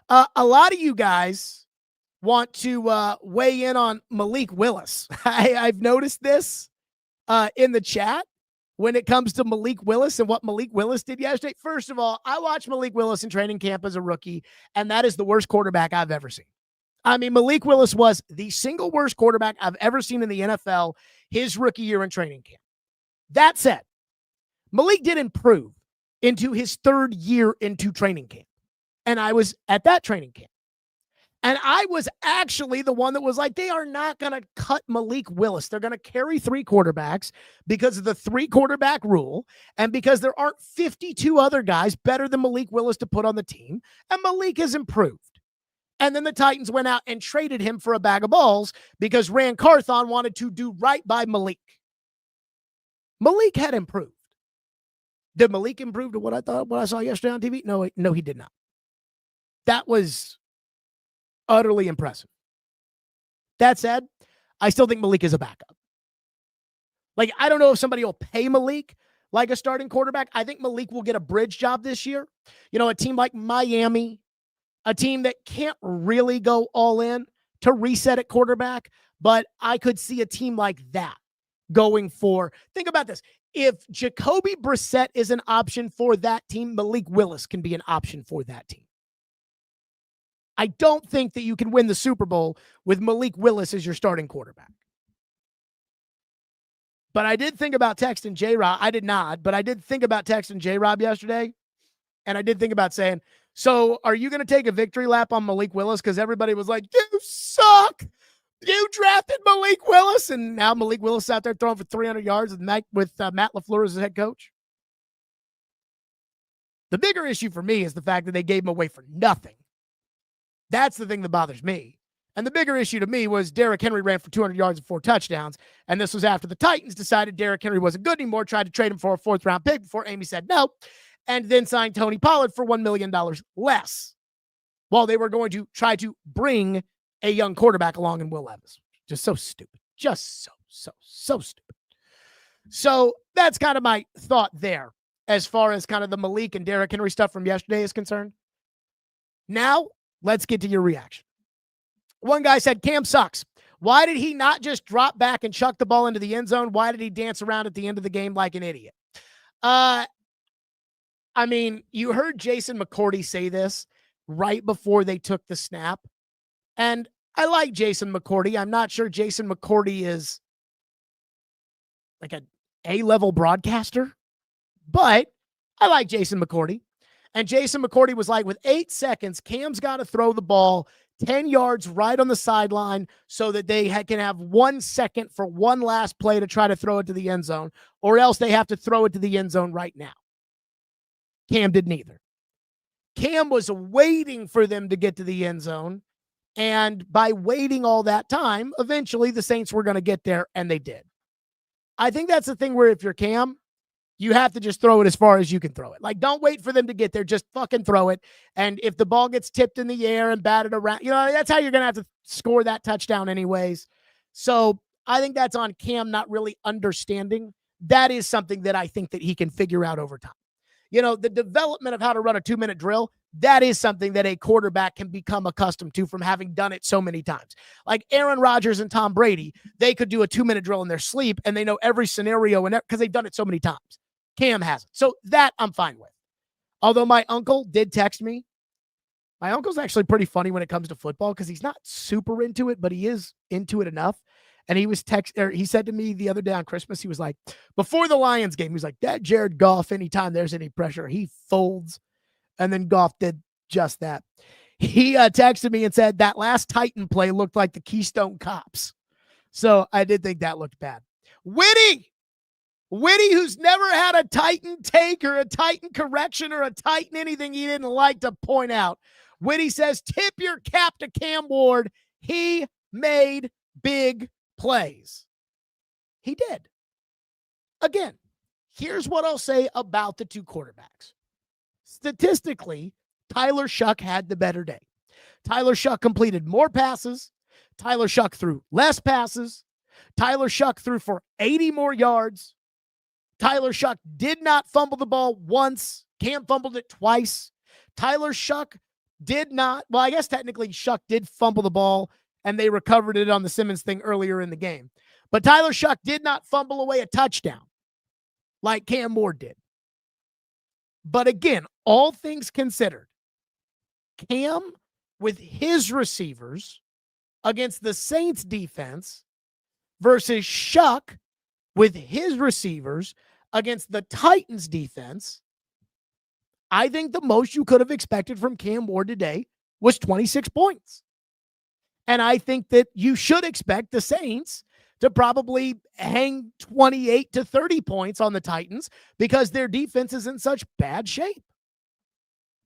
A lot of you guys want to weigh in on Malik Willis. I've noticed this in the chat. when it comes to Malik Willis and what Malik Willis did yesterday. First of all, I watched Malik Willis in training camp as a rookie, and that is the worst quarterback I've ever seen. I mean, Malik Willis was the single worst quarterback I've ever seen in the NFL his rookie year in training camp. That said, Malik did improve into his third year into training camp. And I was at that training camp. And I was actually the one that was like, they are not going to cut Malik Willis. They're going to carry 3 quarterbacks because of the 3 quarterback rule and because there aren't 52 other guys better than Malik Willis to put on the team. And Malik has improved. And then the Titans went out and traded him for a bag of balls because Rand Carthon wanted to do right by Malik. Malik had improved. Did Malik improve to what I saw yesterday on TV? No, he did not. That was utterly impressive. That said, I still think Malik is a backup. Like, I don't know if somebody will pay Malik like a starting quarterback. I think Malik will get a bridge job this year. You know, a team like Miami, a team that can't really go all in to reset at quarterback, but I could see a team like that going for, think about this. If Jacoby Brissett is an option for that team, Malik Willis can be an option for that team. I don't think that you can win the Super Bowl with Malik Willis as your starting quarterback. But I did think about texting J-Rob. I did not, but I did think about texting J-Rob yesterday. And I did think about saying, so are you going to take a victory lap on Malik Willis? Because everybody was like, you suck. You drafted Malik Willis. And now Malik Willis out there throwing for 300 yards with Matt LaFleur as his head coach. The bigger issue for me is the fact that they gave him away for nothing. That's the thing that bothers me. And the bigger issue to me was Derrick Henry ran for 200 yards and 4 touchdowns. And this was after the Titans decided Derrick Henry wasn't good anymore, tried to trade him for a 4th-round pick before Amy said no, and then signed Tony Pollard for $1 million less while they were going to try to bring a young quarterback along in Will Levis. Just so stupid. Just so stupid. So that's kind of my thought there as far as kind of the Malik and Derrick Henry stuff from yesterday is concerned. Now, let's get to your reaction. One guy said, Cam sucks. Why did he not just drop back and chuck the ball into the end zone? Why did he dance around at the end of the game like an idiot? I mean, you heard Jason McCourty say this right before they took the snap. And I like Jason McCourty. I'm not sure Jason McCourty is like an A-level broadcaster, but I like Jason McCourty. And Jason McCourty was like, with 8 seconds, Cam's got to throw the ball 10 yards right on the sideline so that they can have 1 second for one last play to try to throw it to the end zone, or else they have to throw it to the end zone right now. Cam didn't either. Cam was waiting for them to get to the end zone, and by waiting all that time, eventually the Saints were going to get there, and they did. I think that's the thing where if you're Cam, you have to just throw it as far as you can throw it. Like, don't wait for them to get there. Just fucking throw it. And if the ball gets tipped in the air and batted around, you know, that's how you're going to have to score that touchdown anyways. So I think that's on Cam not really understanding. That is something that I think that he can figure out over time. You know, the development of how to run a 2-minute drill, that is something that a quarterback can become accustomed to from having done it so many times. Like Aaron Rodgers and Tom Brady, they could do a 2-minute drill in their sleep, and they know every scenario because they've done it so many times. Cam hasn't. So that I'm fine with. Although my uncle did text me. My uncle's actually pretty funny when it comes to football because he's not super into it, but he is into it enough. And he said to me the other day on Christmas, he was like, before the Lions game, he was like, that Jared Goff, anytime there's any pressure, he folds. And then Goff did just that. He texted me and said that last Titan play looked like the Keystone Cops. So I did think that looked bad. Witty, who's never had a Titan take or a Titan correction or a Titan anything he didn't like to point out. Witty says, tip your cap to Cam Ward. He made big plays. He did. Again, here's what I'll say about the two quarterbacks. Statistically, Tyler Shuck had the better day. Tyler Shuck completed more passes. Tyler Shuck threw less passes. Tyler Shuck threw for 80 more yards. Tyler Shuck did not fumble the ball once. Cam fumbled it twice. Tyler Shuck did not, well, I guess technically Shuck did fumble the ball and they recovered it on the Simmons thing earlier in the game. But Tyler Shuck did not fumble away a touchdown like Cam Ward did. But again, all things considered, Cam with his receivers against the Saints defense versus Shuck with his receivers against the Titans defense, I think the most you could have expected from Cam Ward today was 26 points. And I think that you should expect the Saints to probably hang 28 to 30 points on the Titans because their defense is in such bad shape.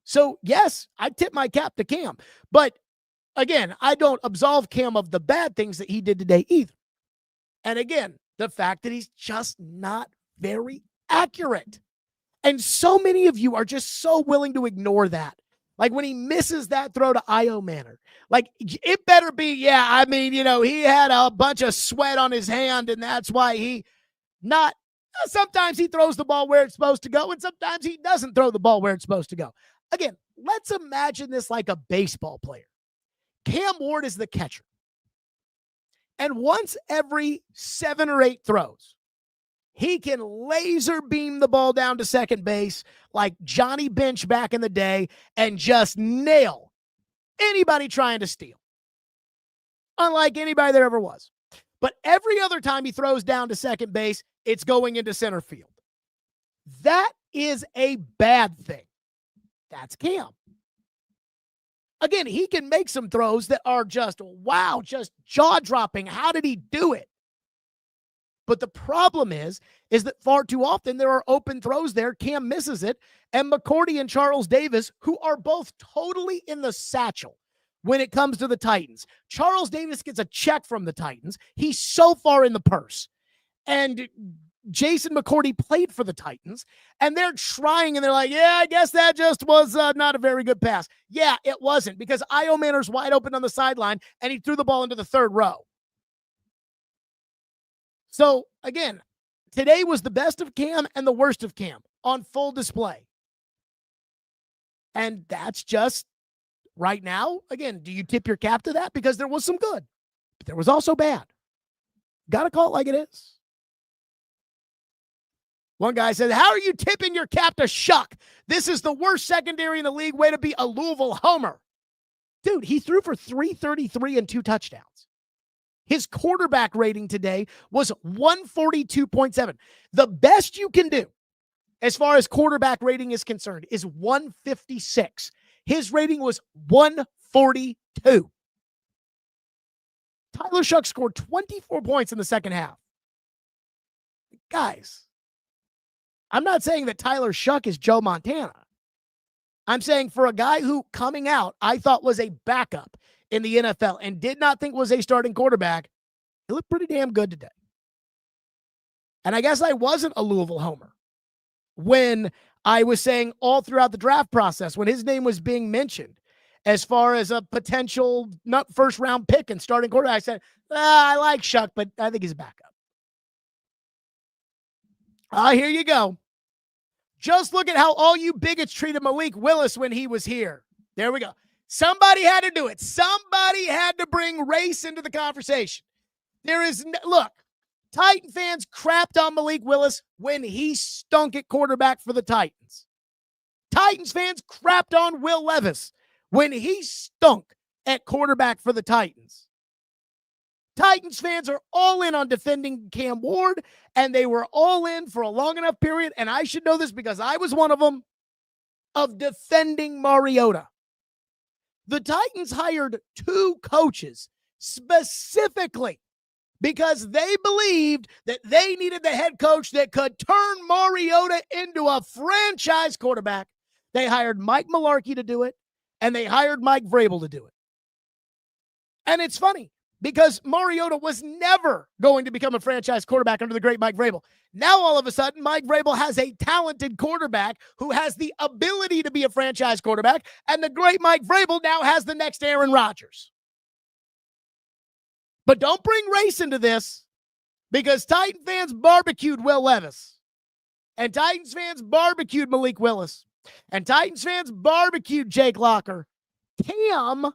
So, yes, I tip my cap to Cam. But, again, I don't absolve Cam of the bad things that he did today either. And, again, the fact that he's just not very accurate. And so many of you are just so willing to ignore that. Like when he misses that throw to Io Manor, like it better be, he had a bunch of sweat on his hand and that's why sometimes he throws the ball where it's supposed to go and sometimes he doesn't throw the ball where it's supposed to go. Again, let's imagine this like a baseball player. Cam Ward is the catcher. And once every 7 or 8 throws, he can laser beam the ball down to second base like Johnny Bench back in the day and just nail anybody trying to steal. Unlike anybody there ever was. But every other time he throws down to second base, it's going into center field. That is a bad thing. That's Cam. Again, he can make some throws that are just, wow, just jaw-dropping. How did he do it? But the problem is that far too often there are open throws there. Cam misses it. And McCourty and Charles Davis, who are both totally in the satchel when it comes to the Titans. Charles Davis gets a check from the Titans. He's so far in the purse. And Jason McCourty played for the Titans. And they're trying, and they're like, yeah, I guess that just was not a very good pass. Yeah, it wasn't, because Io Manor's wide open on the sideline, and he threw the ball into the third row. So, again, today was the best of Cam and the worst of Cam on full display. And that's just right now. Again, do you tip your cap to that? Because there was some good, but there was also bad. Got to call it like it is. One guy said, how are you tipping your cap to Shuck? This is the worst secondary in the league. Way to be a Louisville homer. Dude, he threw for 333 and 2 touchdowns. His quarterback rating today was 142.7. The best you can do as far as quarterback rating is concerned is 156. His rating was 142. Tyler Shuck scored 24 points in the second half. Guys, I'm not saying that Tyler Shuck is Joe Montana. I'm saying for a guy who coming out I thought was a backup in the NFL and did not think was a starting quarterback, he looked pretty damn good today. And I guess I wasn't a Louisville homer when I was saying all throughout the draft process, when his name was being mentioned as far as a potential not first round pick and starting quarterback, I said, I like Shuck, but I think he's a backup. Here you go. Just look at how all you bigots treated Malik Willis when he was here. There we go. Somebody had to do it. Somebody had to bring race into the conversation. Look, Titan fans crapped on Malik Willis when he stunk at quarterback for the Titans. Titans fans crapped on Will Levis when he stunk at quarterback for the Titans. Titans fans are all in on defending Cam Ward, and they were all in for a long enough period, and I should know this because I was one of them, of defending Mariota. The Titans hired 2 coaches specifically because they believed that they needed the head coach that could turn Mariota into a franchise quarterback. They hired Mike Mularkey to do it, and they hired Mike Vrabel to do it. And it's funny because Mariota was never going to become a franchise quarterback under the great Mike Vrabel. Now, all of a sudden, Mike Vrabel has a talented quarterback who has the ability to be a franchise quarterback, and the great Mike Vrabel now has the next Aaron Rodgers. But don't bring race into this, because Titan fans barbecued Will Levis, and Titans fans barbecued Malik Willis, and Titans fans barbecued Jake Locker. Cam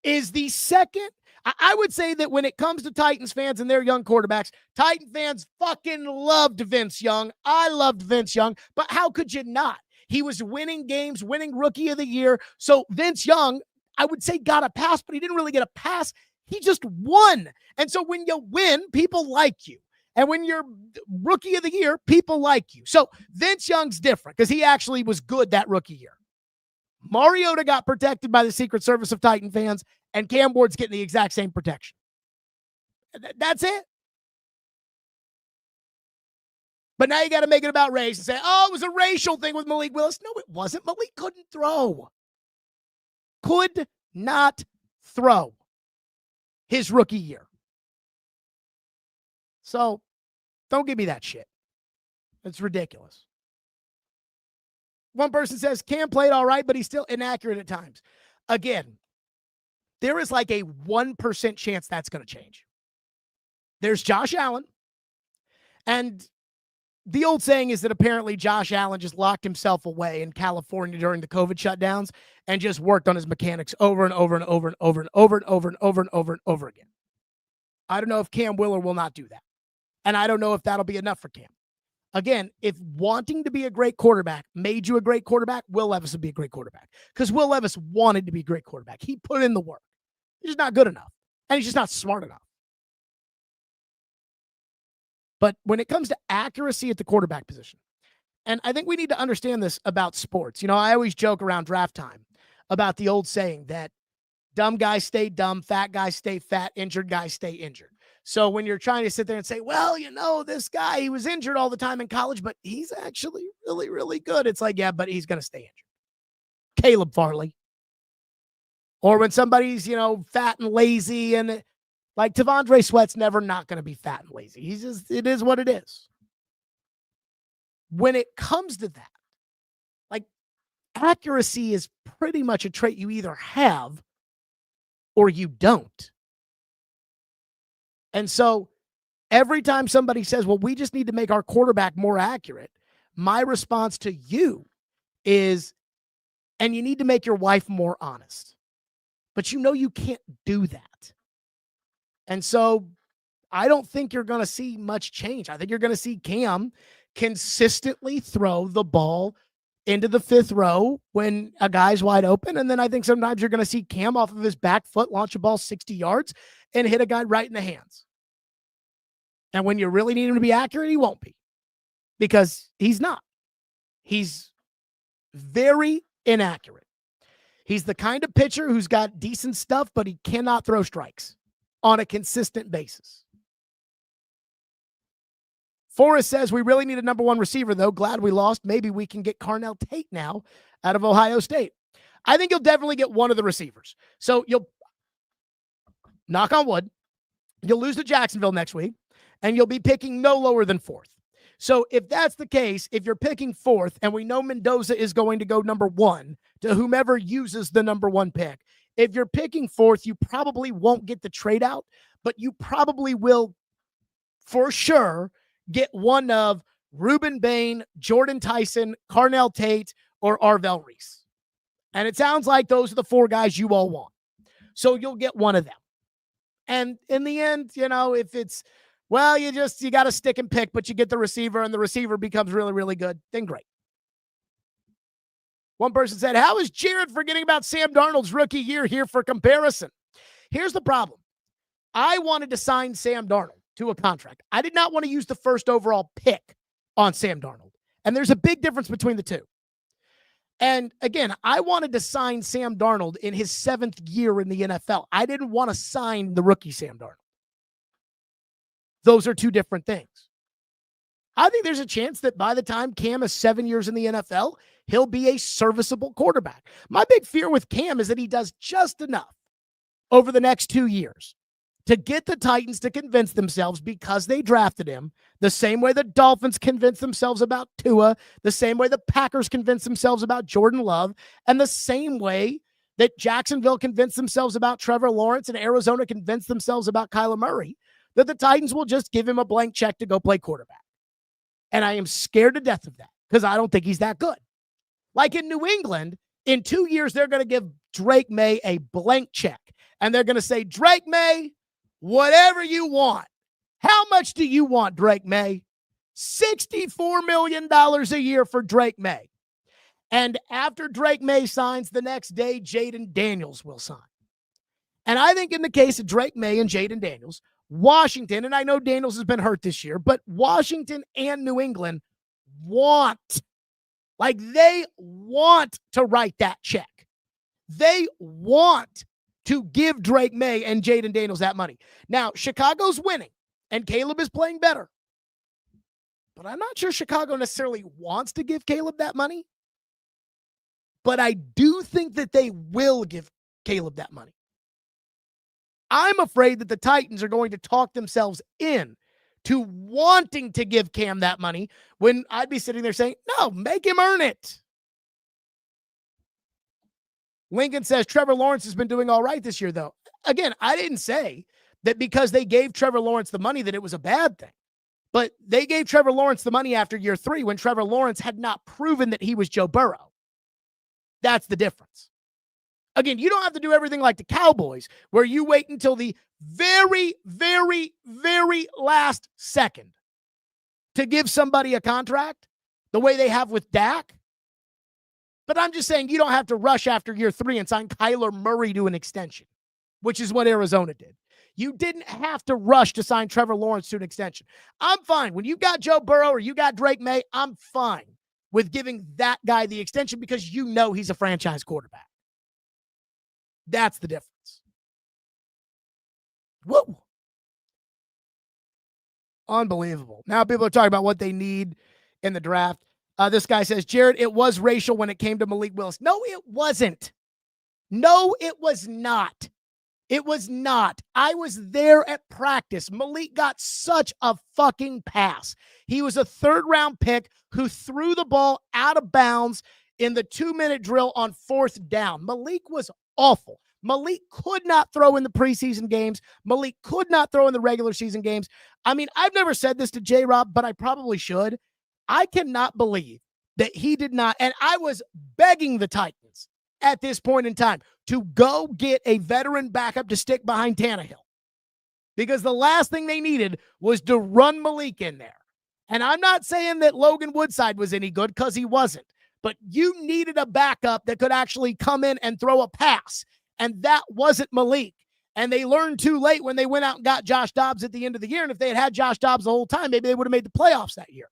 is the second. I would say that when it comes to Titans fans and their young quarterbacks, Titan fans fucking loved Vince Young. I loved Vince Young, but how could you not? He was winning games, winning Rookie of the Year. So Vince Young, I would say, got a pass, but he didn't really get a pass. He just won. And so when you win, people like you. And when you're Rookie of the Year, people like you. So Vince Young's different because he actually was good that rookie year. Mariota got protected by the Secret Service of Titan fans, and Cam Ward's getting the exact same protection. That's it. But now you got to make it about race and say, oh, it was a racial thing with Malik Willis. No, it wasn't. Malik couldn't throw. Could not throw his rookie year. So don't give me that shit. It's ridiculous. One person says Cam played all right, but he's still inaccurate at times. Again, there is like a 1% chance that's going to change. There's Josh Allen. And the old saying is that apparently Josh Allen just locked himself away in California during the COVID shutdowns and just worked on his mechanics over and over and over and over and over and over and over and over and over again. I don't know if Cam will or will not do that. And I don't know if that'll be enough for Cam. Again, if wanting to be a great quarterback made you a great quarterback, Will Levis would be a great quarterback. Because Will Levis wanted to be a great quarterback. He put in the work. He's just not good enough. And he's just not smart enough. But when it comes to accuracy at the quarterback position, and I think we need to understand this about sports. You know, I always joke around draft time about the old saying that dumb guys stay dumb, fat guys stay fat, injured guys stay injured. So when you're trying to sit there and say, well, you know, this guy, he was injured all the time in college, but he's actually really, really good. It's like, yeah, but he's going to stay injured. Caleb Farley. Or when somebody's, you know, fat and lazy, and like T'Vondre Sweat's never not going to be fat and lazy. He's just, it is what it is. When it comes to that, like, accuracy is pretty much a trait you either have or you don't. And so every time somebody says, well, we just need to make our quarterback more accurate, my response to you is, and you need to make your wife more honest. But you know you can't do that. And so I don't think you're going to see much change. I think you're going to see Cam consistently throw the ball into the fifth row when a guy's wide open. And then I think sometimes you're going to see Cam off of his back foot launch a ball 60 yards and hit a guy right in the hands. And when you really need him to be accurate, he won't be. Because he's not. He's very inaccurate. He's the kind of pitcher who's got decent stuff, but he cannot throw strikes on a consistent basis. Forrest says, we really need a number one receiver, though. Glad we lost. Maybe we can get Carnell Tate now out of Ohio State. I think you'll definitely get one of the receivers. So you'll, knock on wood, you'll lose to Jacksonville next week, and you'll be picking no lower than fourth. So if that's the case, if you're picking fourth, and we know Mendoza is going to go number one to whomever uses the number one pick, if you're picking fourth, you probably won't get the trade out, but you probably will for sure get one of Reuben Bain, Jordan Tyson, Carnell Tate, or Arvell Reese. And it sounds like those are the four guys you all want. So you'll get one of them. And in the end, you know, if it's, well, you got to stick and pick, but you get the receiver and the receiver becomes really, really good, then great. One person said, how is Jared forgetting about Sam Darnold's rookie year here for comparison? Here's the problem. I wanted to sign Sam Darnold to a contract. I did not want to use the first overall pick on Sam Darnold. And there's a big difference between the two. And again, I wanted to sign Sam Darnold in his 7th year in the NFL. I didn't want to sign the rookie Sam Darnold. Those are two different things. I think there's a chance that by the time Cam is 7 years in the NFL, he'll be a serviceable quarterback. My big fear with Cam is that he does just enough over the next 2 years to get the Titans to convince themselves, because they drafted him, the same way the Dolphins convinced themselves about Tua, the same way the Packers convinced themselves about Jordan Love, and the same way that Jacksonville convinced themselves about Trevor Lawrence and Arizona convinced themselves about Kyler Murray, that the Titans will just give him a blank check to go play quarterback. And I am scared to death of that because I don't think he's that good. Like in New England, in 2 years, they're going to give Drake May a blank check. and they're going to say, Drake May, whatever you want. How much do you want, Drake May? $64 million a year for Drake May. And after Drake May signs, the next day, Jaden Daniels will sign. And I think in the case of Drake May and Jaden Daniels, Washington, and I know Daniels has been hurt this year, but Washington and New England they want to write that check. They want to give Drake May and Jaden Daniels that money. Now, Chicago's winning, and Caleb is playing better. But I'm not sure Chicago necessarily wants to give Caleb that money. But I do think that they will give Caleb that money. I'm afraid that the Titans are going to talk themselves in to wanting to give Cam that money when I'd be sitting there saying, no, make him earn it. Lincoln says Trevor Lawrence has been doing all right this year, though. Again, I didn't say that because they gave Trevor Lawrence the money that it was a bad thing. But they gave Trevor Lawrence the money after year 3 when Trevor Lawrence had not proven that he was Joe Burrow. That's the difference. Again, you don't have to do everything like the Cowboys, where you wait until the very, very, very last second to give somebody a contract, the way they have with Dak. But I'm just saying you don't have to rush after year 3 and sign Kyler Murray to an extension, which is what Arizona did. You didn't have to rush to sign Trevor Lawrence to an extension. I'm fine. When you got Joe Burrow or you got Drake May, I'm fine with giving that guy the extension because you know he's a franchise quarterback. That's the difference. Whoa. Unbelievable. Now people are talking about what they need in the draft. This guy says, Jared, it was racial when it came to Malik Willis. No, it wasn't. No, it was not. It was not. I was there at practice. Malik got such a fucking pass. He was a 3rd-round pick who threw the ball out of bounds in the 2-minute drill on 4th down. Malik was awful. Malik could not throw in the preseason games. Malik could not throw in the regular season games. I mean, I've never said this to J-Rob, but I probably should. I cannot believe that he did not, and I was begging the Titans at this point in time to go get a veteran backup to stick behind Tannehill, because the last thing they needed was to run Malik in there. And I'm not saying that Logan Woodside was any good, because he wasn't, but you needed a backup that could actually come in and throw a pass, and that wasn't Malik. And they learned too late when they went out and got Josh Dobbs at the end of the year, and if they had had Josh Dobbs the whole time, maybe they would have made the playoffs that year.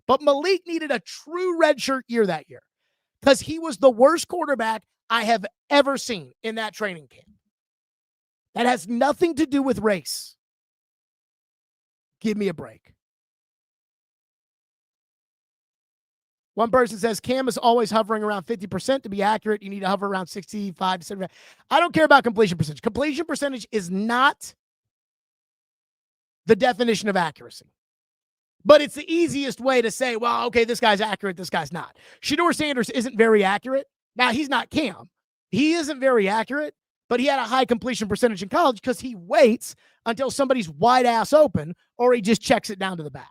But Malik needed a true redshirt year that year, because he was the worst quarterback I have ever seen in that training camp. That has nothing to do with race. Give me a break. One person says, Cam is always hovering around 50%. To be accurate, you need to hover around 65 to 75. I don't care about completion percentage. Completion percentage is not the definition of accuracy. But it's the easiest way to say, well, okay, this guy's accurate, this guy's not. Shedeur Sanders isn't very accurate. Now, he's not Cam. He isn't very accurate, but he had a high completion percentage in college because he waits until somebody's wide ass open, or he just checks it down to the back.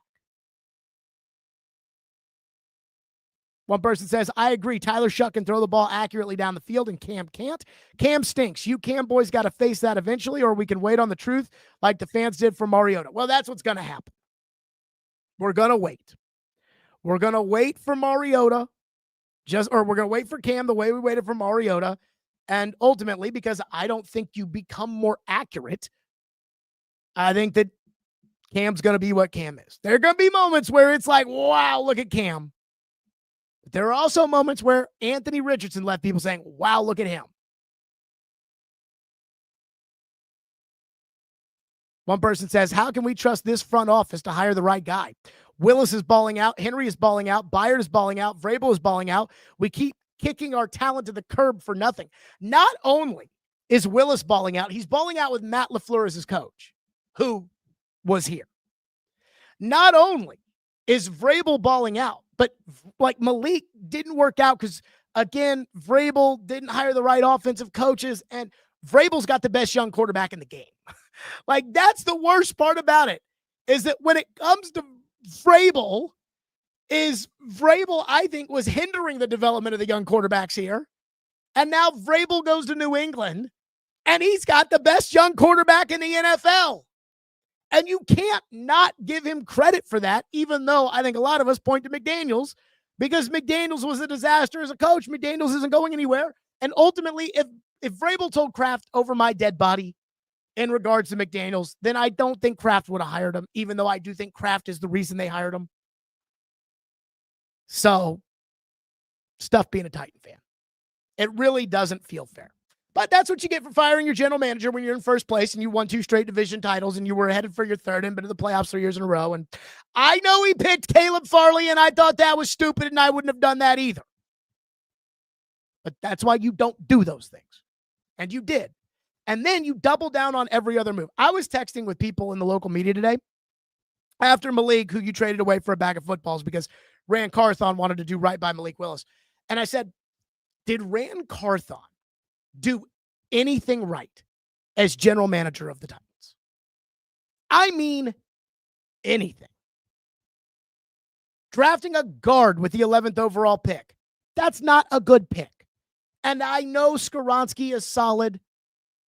One person says, I agree. Tyler Shuck can throw the ball accurately down the field, and Cam can't. Cam stinks. You Cam boys got to face that eventually, or we can wait on the truth like the fans did for Mariota. Well, that's what's going to happen. We're going to wait. We're going to wait for Mariota, we're going to wait for Cam the way we waited for Mariota. And ultimately, because I don't think you become more accurate, I think that Cam's going to be what Cam is. There are going to be moments where it's like, wow, look at Cam. But there are also moments where Anthony Richardson left people saying, wow, look at him. One person says, how can we trust this front office to hire the right guy? Willis is balling out. Henry is balling out. Byard is balling out. Vrabel is balling out. We keep kicking our talent to the curb for nothing. Not only is Willis balling out, he's balling out with Matt LaFleur as his coach, who was here. Not only is Vrabel balling out, but like Malik didn't work out because, again, Vrabel didn't hire the right offensive coaches, and Vrabel's got the best young quarterback in the game. Like, that's the worst part about it, is that when it comes to Vrabel, I think, was hindering the development of the young quarterbacks here. And now Vrabel goes to New England, And he's got the best young quarterback in the NFL. And you can't not give him credit for that, even though I think a lot of us point to McDaniels, because McDaniels was a disaster as a coach. McDaniels isn't going anywhere. And ultimately, if Vrabel told Kraft over my dead body in regards to McDaniels, then I don't think Kraft would have hired him, even though I do think Kraft is the reason they hired him. So, stuff being a Titan fan. It really doesn't feel fair. But that's what you get for firing your general manager when you're in first place and you won 2 straight division titles and you were headed for your third and been to the playoffs 3 years in a row. And I know he picked Caleb Farley, and I thought that was stupid, and I wouldn't have done that either. But that's why you don't do those things. And you did. And then you double down on every other move. I was texting with people in the local media today after Malik, who you traded away for a bag of footballs because Rand Carthon wanted to do right by Malik Willis. And I said, did Rand Carthon do anything right as general manager of the Titans? I mean, anything. Drafting a guard with the 11th overall pick. That's not a good pick. And I know Skoronski is solid,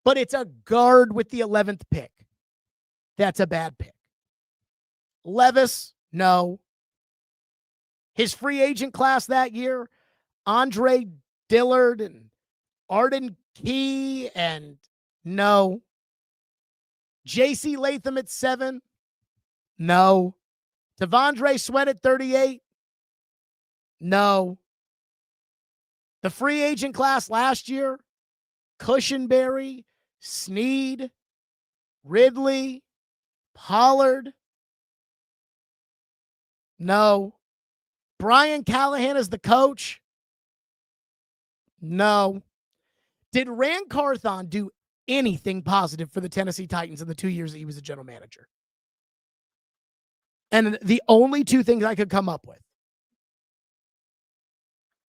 but it's a guard with the 11th pick. That's a bad pick. Levis, no. His free agent class that year, Andre Dillard and Arden Key, and no. J.C. Latham at 7, no. Devondre Sweat at 38, no. The free agent class last year, Cushenberry, Sneed, Ridley, Pollard, no. Brian Callahan is the coach, no. Did Rand Carthon do anything positive for the Tennessee Titans in the 2 years that he was a general manager? And the only 2 things I could come up with,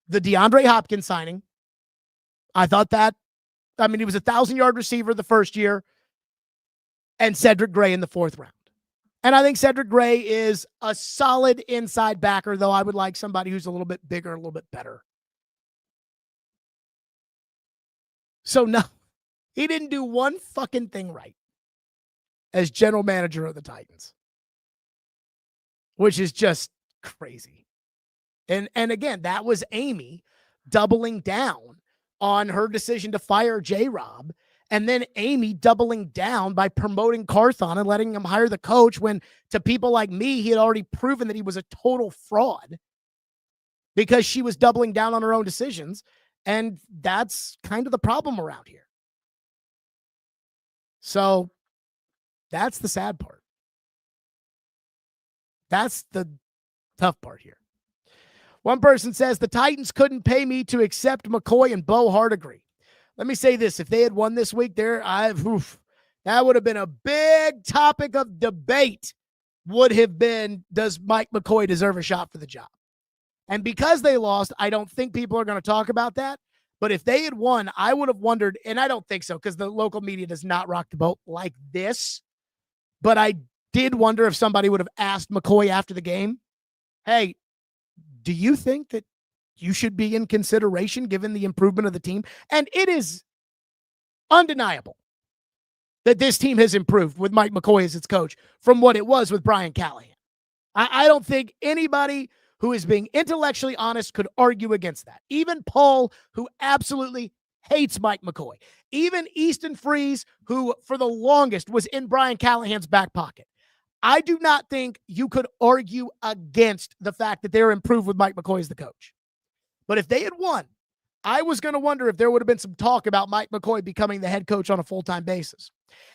the DeAndre Hopkins signing, I thought that, I mean, he was a 1,000-yard receiver the first year, and Cedric Gray in the 4th round. And I think Cedric Gray is a solid inside backer, though I would like somebody who's a little bit bigger, a little bit better. So no, he didn't do one fucking thing right as general manager of the Titans, which is just crazy. And again, that was Amy doubling down on her decision to fire J-Rob, and then Amy doubling down by promoting Carthon and letting him hire the coach when, to people like me, he had already proven that he was a total fraud because she was doubling down on her own decisions. And that's kind of the problem around here. So that's the sad part. That's the tough part here. One person says the Titans couldn't pay me to accept McCoy and Bo Hardigree. Let me say this. If they had won this week, that would have been a big topic of debate, would have been, does Mike McCoy deserve a shot for the job? And because they lost, I don't think people are going to talk about that. But if they had won, I would have wondered, and I don't think so because the local media does not rock the boat like this. But I did wonder if somebody would have asked McCoy after the game, hey, do you think that you should be in consideration given the improvement of the team? And it is undeniable that this team has improved with Mike McCoy as its coach from what it was with Brian Callahan. I don't think anybody who is being intellectually honest could argue against that. Even Paul, who absolutely hates Mike McCoy. Even Easton Freeze, who for the longest was in Brian Callahan's back pocket. I do not think you could argue against the fact that they're improved with Mike McCoy as the coach. But if they had won, I was going to wonder if there would have been some talk about Mike McCoy becoming the head coach on a full-time basis.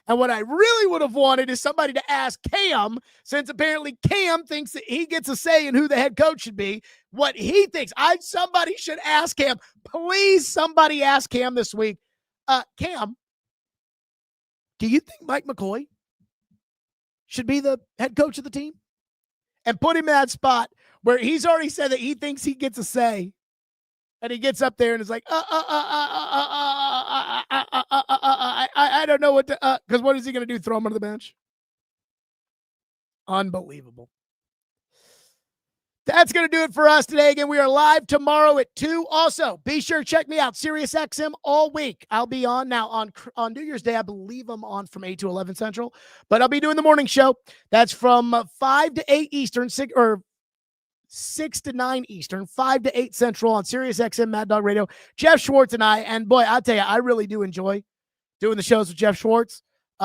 And what I really would have wanted is somebody to ask Cam, since apparently Cam thinks that he gets a say in who the head coach should be, what he thinks. Somebody should ask Cam. Please, somebody ask Cam this week. Cam, do you think Mike McCoy should be the head coach of the team? And put him in that spot where he's already said that he thinks he gets a say. And he gets up there and is like, I don't know what to, because what is he going to do? Throw him on the bench? Unbelievable. That's going to do it for us today. Again, we are live tomorrow at 2. Also, be sure to check me out, SiriusXM, all week. I'll be on now on New Year's Day. I believe I'm on from 8 to 11 Central, but I'll be doing the morning show. That's from 5 to 8 Eastern, 6 to 9 Eastern, 5 to 8 Central on SiriusXM Mad Dog Radio. Jeff Schwartz and I, and boy, I'll tell you, I really do enjoy doing the shows with Jeff Schwartz.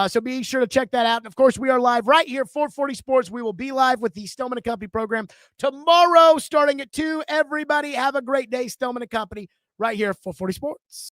So be sure to check that out. And, of course, we are live right here, 440 Sports. We will be live with the Stillman & Company program tomorrow starting at 2. Everybody have a great day, Stillman & Company, right here at 440 Sports.